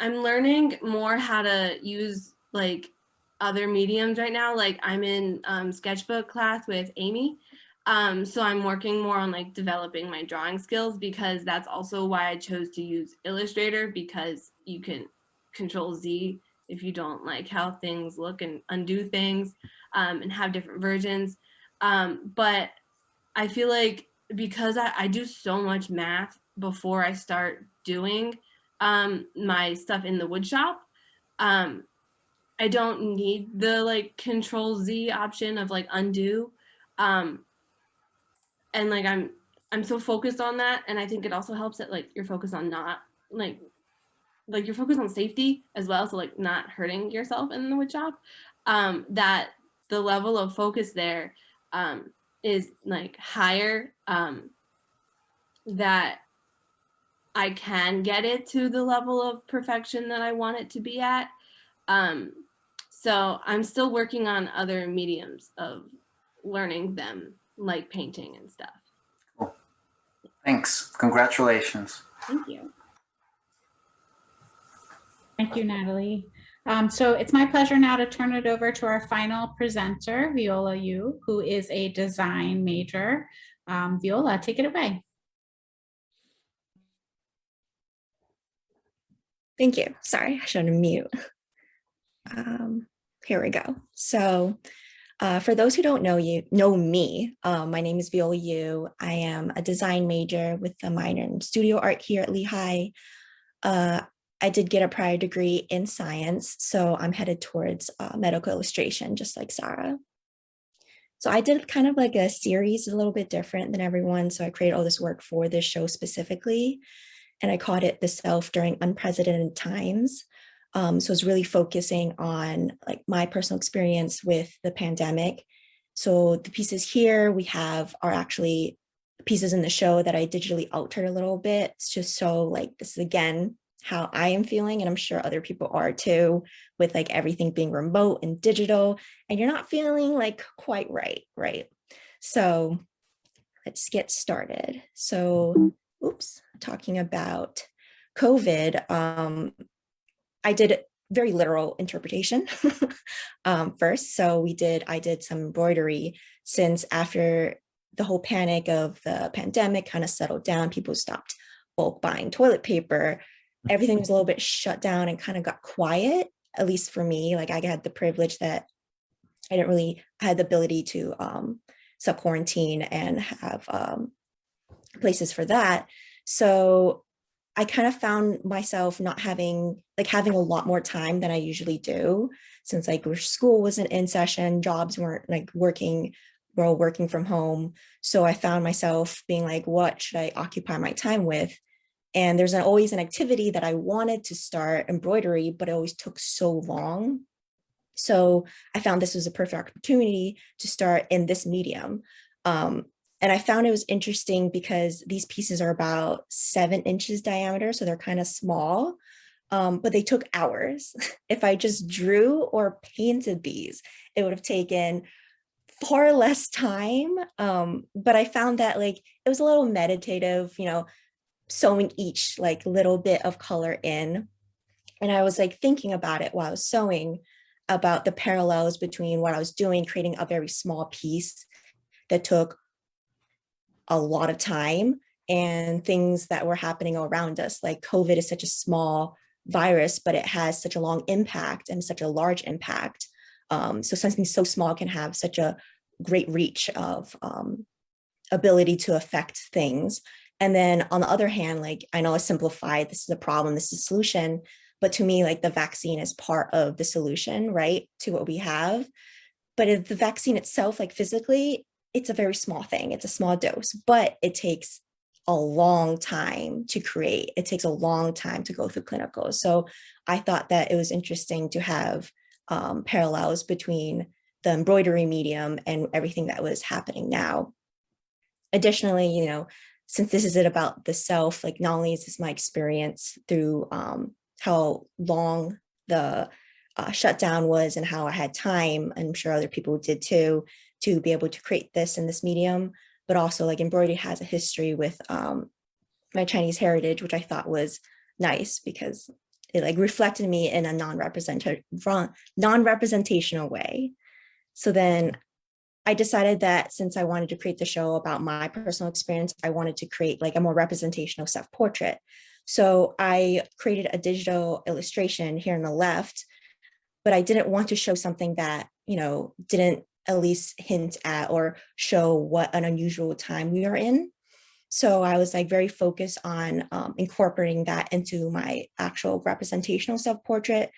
learning more how to use like other mediums right now. Like I'm in sketchbook class with Amy. So I'm working more on like developing my drawing skills, because that's also why I chose to use Illustrator, because you can Control Z if you don't like how things look and undo things, and have different versions. But I feel like because I do so much math before I start doing my stuff in the wood shop, I don't need the like Control Z option of like undo. And like I'm so focused on that, and I think it also helps that like you're focused on not like you're focused on safety as well, so like not hurting yourself in the wood shop, that the level of focus there is like higher, that I can get it to the level of perfection that I want it to be at. So I'm still working on other mediums of learning them, like painting and stuff. Cool. Thanks. Congratulations. Thank you. Thank you, Natalie. So it's my pleasure now to turn it over to our final presenter, Viola Yu, who is a design major. Viola, take it away. Thank you. Sorry, I should mute. Here we go. So for those who don't know me, my name is Viola Yu. I am a design major with a minor in studio art here at Lehigh. I did get a prior degree in science, so I'm headed towards medical illustration, just like Sarrah. So I did kind of like a series a little bit different than everyone. So I created all this work for this show specifically, and I called it The Self During Unprecedented Times. So it's really focusing on like my personal experience with the pandemic. So the pieces here we have are actually pieces in the show that I digitally altered a little bit. It's just so like, this is again, how I am feeling, and I'm sure other people are too, with like everything being remote and digital, and you're not feeling like quite right? So let's get started. So, oops, talking about COVID, I did very literal interpretation first. So I did some embroidery, since after the whole panic of the pandemic kind of settled down, people stopped bulk buying toilet paper. Everything was a little bit shut down and kind of got quiet, at least for me. Like I had the privilege that I had the ability to self-quarantine and have places for that. So I kind of found myself having a lot more time than I usually do, since like school wasn't in session, jobs weren't like working, we're all working from home. So I found myself being like, what should I occupy my time with? And there's always an activity that I wanted to start, embroidery, but it always took so long. So I found this was a perfect opportunity to start in this medium. And I found it was interesting because these pieces are about 7 inches diameter, so they're kind of small. but they took hours. If I just drew or painted these, it would have taken far less time. But I found that like it was a little meditative, you know, sewing each like little bit of color in. And I was like thinking about it while I was sewing, about the parallels between what I was doing, creating a very small piece that took a lot of time, and things that were happening around us. Like COVID is such a small virus, but it has such a long impact and such a large impact. So something so small can have such a great reach of ability to affect things. And then on the other hand, like I know I simplified, this is a problem, this is a solution, but to me, like the vaccine is part of the solution, right, to what we have. But if the vaccine itself, like physically, it's a very small thing, it's a small dose, but it takes a long time to create. It takes a long time to go through clinicals. So I thought that it was interesting to have parallels between the embroidery medium and everything that was happening now. Additionally, you know, since this is about the self, like not only is this my experience through how long the shutdown was and how I had time, I'm sure other people did too, to be able to create this in this medium, but also like embroidery has a history with my Chinese heritage, which I thought was nice because it like reflected me in a non-representational way. So then I decided that since I wanted to create the show about my personal experience, I wanted to create like a more representational self-portrait. So I created a digital illustration here on the left, but I didn't want to show something that, you know, didn't at least hint at or show what an unusual time we are in. So I was like very focused on incorporating that into my actual representational self-portrait.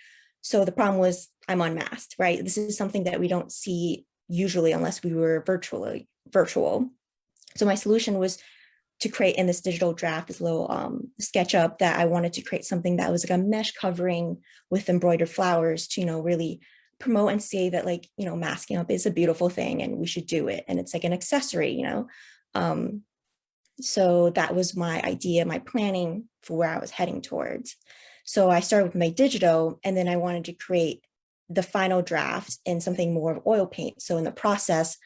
So the problem was I'm unmasked, right? This is something that we don't see usually unless we were virtual. So my solution was to create in this digital draft, this little SketchUp, that I wanted to create something that was like a mesh covering with embroidered flowers to, you know, really promote and say that, like, you know, masking up is a beautiful thing and we should do it. And it's like an accessory, you know. So that was my idea, my planning for where I was heading towards. So I started with my digital, and then I wanted to create the final draft in something more of oil paint. So in the process,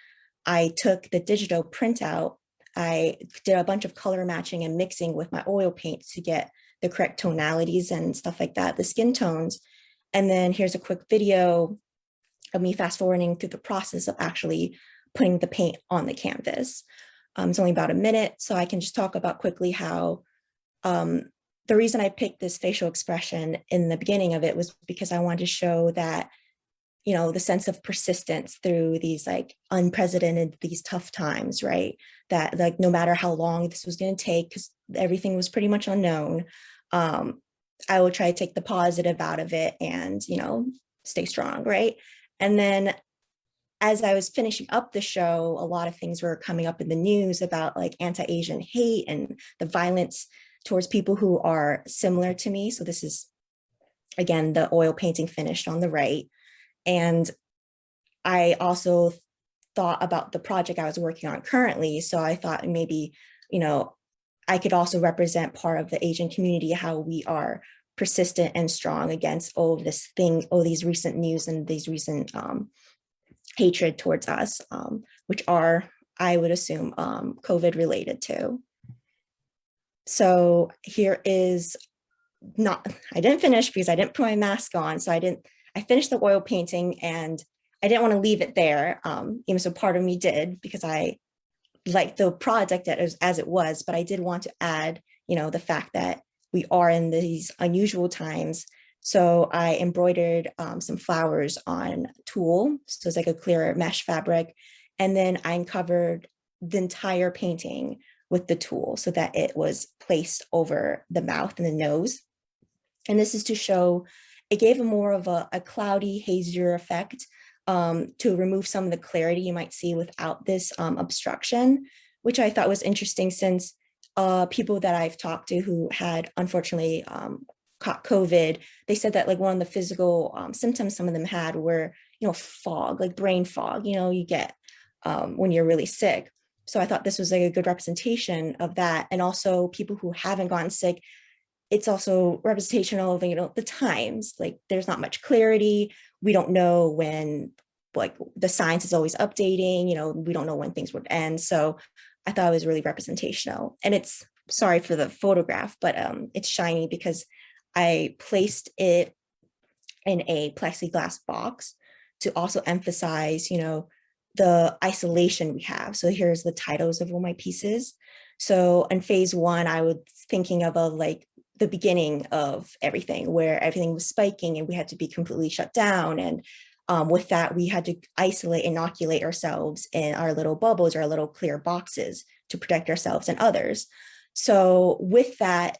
I took the digital printout, I did a bunch of color matching and mixing with my oil paint to get the correct tonalities and stuff like that, the skin tones. And then here's a quick video of me fast forwarding through the process of actually putting the paint on the canvas. It's only about a minute, so I can just talk about quickly how the reason I picked this facial expression in the beginning of it was because I wanted to show that, you know, the sense of persistence through these like unprecedented, these tough times, right? That like no matter how long this was going to take, because everything was pretty much unknown, I will try to take the positive out of it and, you know, stay strong, right? And then as I was finishing up the show, a lot of things were coming up in the news about like anti-Asian hate and the violence towards people who are similar to me. So this is, again, the oil painting finished on the right. And I also thought about the project I was working on currently. So I thought maybe, you know, I could also represent part of the Asian community, how we are persistent and strong against all of this thing, all these recent news and these recent hatred towards us, which are, I would assume, COVID related too. So here is I didn't finish because I didn't put my mask on. So I finished the oil painting and I didn't want to leave it there. Even so part of me did, because I liked the project as it was, but I did want to add, you know, the fact that we are in these unusual times. So I embroidered some flowers on tulle. So it's like a clear mesh fabric. And then I uncovered the entire painting with the tulle so that it was placed over the mouth and the nose. And this is to show, it gave a more of a cloudy, hazier effect to remove some of the clarity you might see without this obstruction, which I thought was interesting since people that I've talked to who had unfortunately caught COVID, they said that like one of the physical symptoms some of them had were, you know, fog, like brain fog, you know, you get when you're really sick. So I thought this was like a good representation of that. And also people who haven't gotten sick, it's also representational of, you know, the times, like there's not much clarity. We don't know when, like the science is always updating, you know, we don't know when things would end. So I thought it was really representational. And it's, sorry for the photograph, but it's shiny because I placed it in a plexiglass box to also emphasize, you know, the isolation we have. So here's the titles of all my pieces. So in phase one, I was thinking of like the beginning of everything, where everything was spiking and we had to be completely shut down. And with that, we had to isolate, inoculate ourselves in our little bubbles, our little clear boxes to protect ourselves and others. So with that,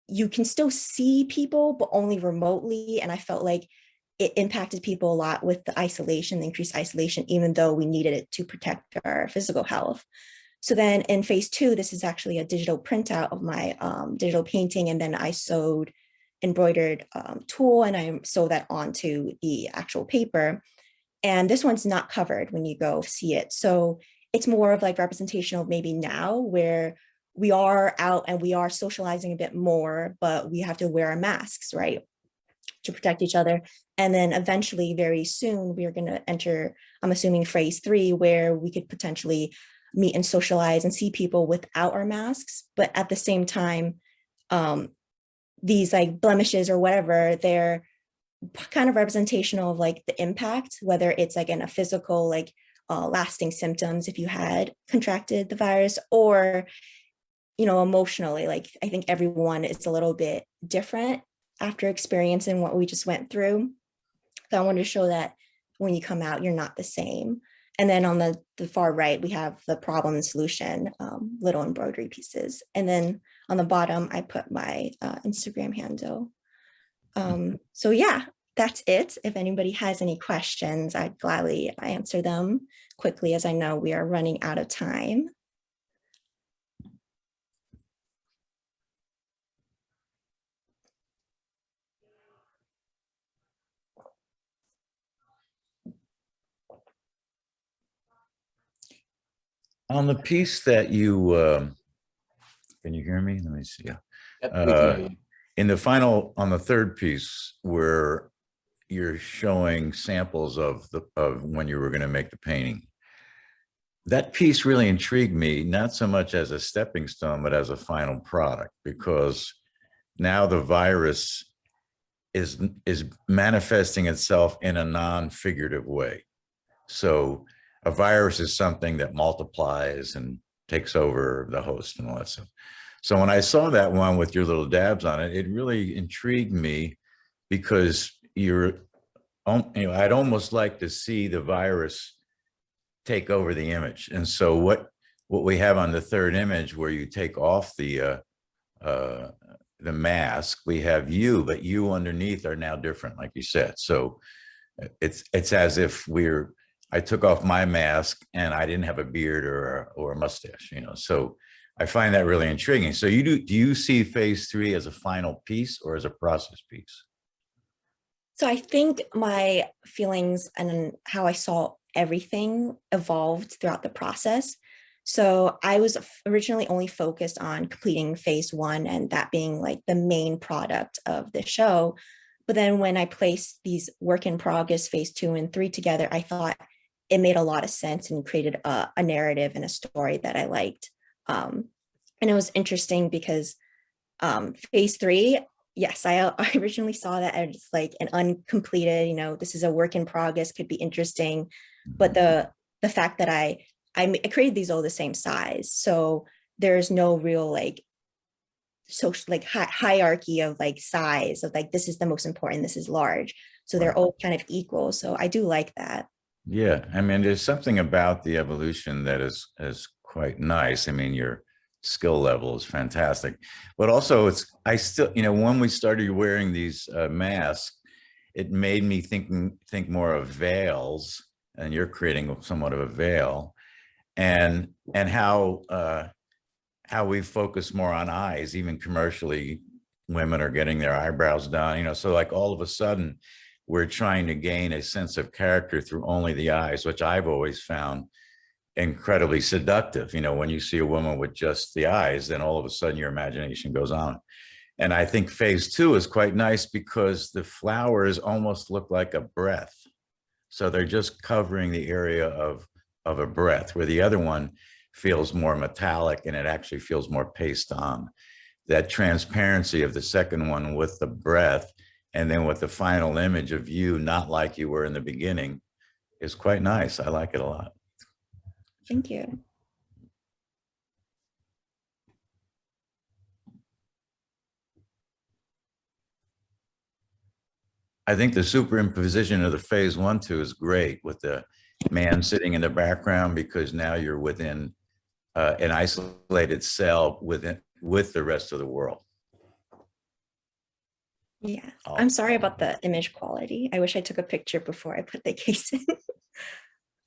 you can still see people, but only remotely. And I felt like it impacted people a lot with the isolation, the increased isolation, even though we needed it to protect our physical health. So then in phase two, this is actually a digital printout of my digital painting. And then I sewed embroidered tulle and I sewed that onto the actual paper. And this one's not covered when you go see it. So it's more of like representational maybe now, where we are out and we are socializing a bit more, but we have to wear our masks, right, to protect each other. And then eventually, very soon, we are going to enter, I'm assuming, phase three, where we could potentially meet and socialize and see people without our masks. But at the same time, these like blemishes or whatever, they're kind of representational of like the impact, whether it's like in a physical, like lasting symptoms if you had contracted the virus, or you know, emotionally, like I think everyone is a little bit different after experiencing what we just went through. So I wanted to show that when you come out, you're not the same. And then on the far right, we have the problem and solution, little embroidery pieces. And then on the bottom, I put my Instagram handle. So yeah, that's it. If anybody has any questions, I'd gladly answer them quickly, as I know we are running out of time. On the piece that you, can you hear me? Let me see. Yeah. Yep, we can hear you. In the final, on the third piece, where you're showing samples of when you were going to make the painting, that piece really intrigued me, not so much as a stepping stone, but as a final product, because now the virus is manifesting itself in a non-figurative way. So a virus is something that multiplies and takes over the host and all that stuff. So when I saw that one with your little dabs on it, it really intrigued me, because I'd almost like to see the virus take over the image. And so what we have on the third image, where you take off the mask, we have you, but you underneath are now different, like you said. So it's as if I took off my mask and I didn't have a beard or a mustache, you know. So I find that really intriguing. So do you see phase three as a final piece or as a process piece? So I think my feelings and how I saw everything evolved throughout the process. So I was originally only focused on completing phase one and that being like the main product of the show. But then when I placed these work in progress, phase 2 and 3 together, I thought it made a lot of sense and created a narrative and a story that I liked. And it was interesting because phase 3, yes, I originally saw that as like an uncompleted, you know, this is a work in progress, could be interesting. But the fact that I created these all the same size. So there's no real like social like hierarchy of like size of like, this is the most important, this is large. So they're all kind of equal. So I do like that. Yeah, I mean, there's something about the evolution that is quite nice. I mean, your skill level is fantastic, but also I still, you know, when we started wearing these masks, it made me think more of veils, and you're creating somewhat of a veil, and how we focus more on eyes. Even commercially, women are getting their eyebrows done, you know, so like all of a sudden we're trying to gain a sense of character through only the eyes, which I've always found incredibly seductive. You know, when you see a woman with just the eyes, then all of a sudden your imagination goes on. And I think phase 2 is quite nice because the flowers almost look like a breath. So they're just covering the area of a breath, where the other one feels more metallic and it actually feels more paste on. That transparency of the second one with the breath, and then with the final image of you, not like you were in the beginning, is quite nice. I like it a lot. Thank you. I think the superimposition of the phase 1, 2 is great, with the man sitting in the background, because now you're within an isolated cell with the rest of the world. Yeah, I'm sorry about the image quality. I wish I took a picture before I put the case in.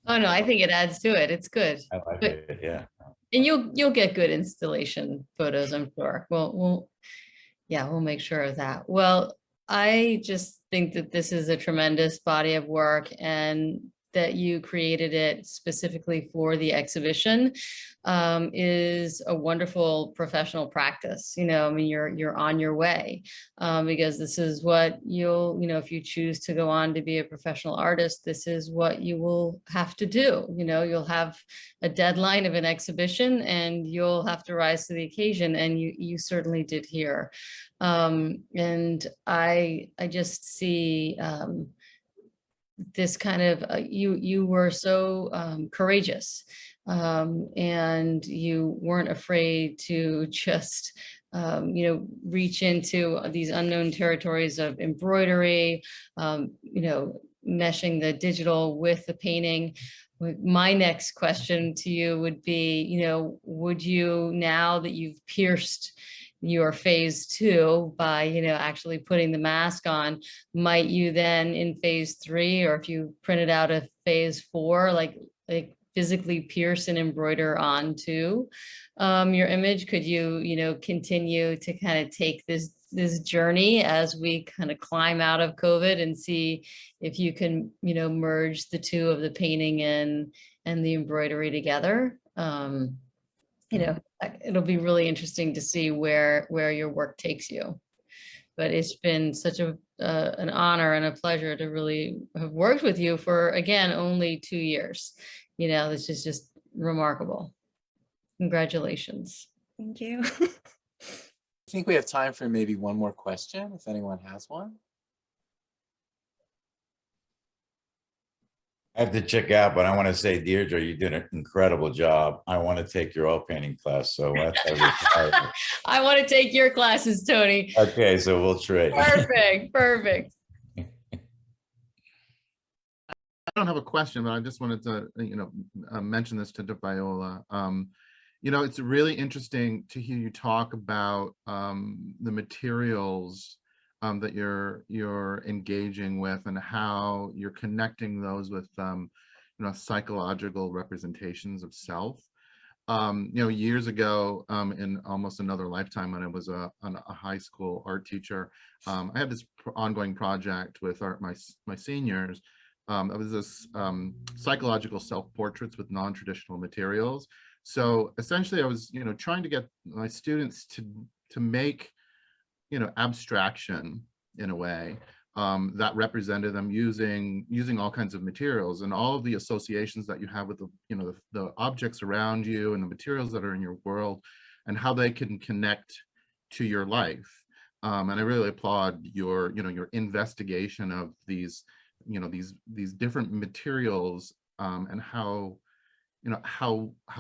Oh, no, I think it adds to it. It's good. I like But- it, yeah. And you'll get good installation photos, I'm sure. We'll make sure of that. Well, I just think that this is a tremendous body of work, and that you created it specifically for the exhibition is a wonderful professional practice. I mean, you're on your way, because this is what if you choose to go on to be a professional artist, this is what you will have to do. You'll have a deadline of an exhibition and you'll have to rise to the occasion, and you certainly did here. And I just see this kind of you were so courageous, and you weren't afraid to just reach into these unknown territories of embroidery, meshing the digital with the painting. My next question to you would be, would you, now that you've pierced your phase 2 by, actually putting the mask on, might you then in phase 3, or if you printed out a phase 4, like physically pierce and embroider onto your image? Could you, continue to kind of take this journey as we kind of climb out of COVID, and see if you can, merge the two of the painting and the embroidery together? It'll be really interesting to see where your work takes you. But it's been such an honor and a pleasure to really have worked with you for, again, only 2 years. This is just remarkable. Congratulations. Thank you. I think we have time for maybe one more question, if anyone has one. I have to check out, but I want to say, Deirdre, you did an incredible job. I want to take your oil painting class, so I want to take your classes, Tony. Okay, so we'll trade. Perfect. I don't have a question, but I just wanted to, mention this to Viola. It's really interesting to hear you talk about the materials that you're engaging with, and how you're connecting those with psychological representations of self. Years ago, in almost another lifetime, when I was a high school art teacher, I had this ongoing project with my seniors. It was this psychological self-portraits with non-traditional materials. So essentially, I was trying to get my students to make abstraction in a way that represented them using all kinds of materials, and all of the associations that you have with the objects around you and the materials that are in your world, and how they can connect to your life. And I really applaud your investigation of these different materials, and how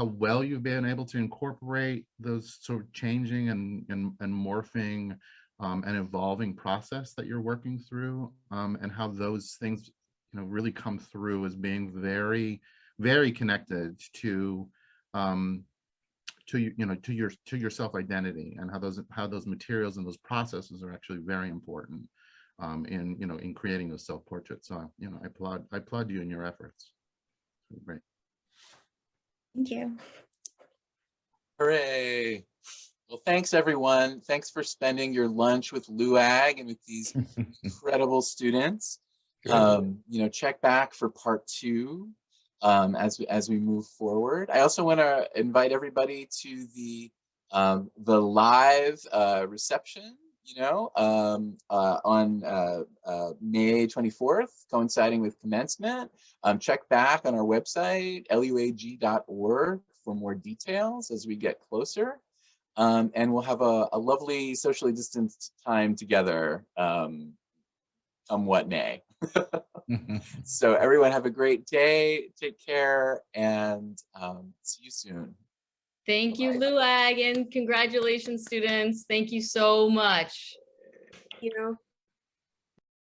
well you've been able to incorporate those sort of changing and morphing and evolving process that you're working through, and how those things really come through as being very, very connected to your self-identity, and how those materials and those processes are actually very important in creating those self-portraits. So I applaud you in your efforts. Great. Thank you. Hooray. Well, thanks everyone. Thanks for spending your lunch with LUAG and with these incredible students. Check back for part 2 as we move forward. I also want to invite everybody to the live reception on May 24th, coinciding with commencement. Check back on our website, luag.org, for more details as we get closer. And we'll have a lovely socially distanced time together, come what may. So everyone have a great day, take care, and see you soon. Thank you, LUAG, and congratulations, students. Thank you so much. You know.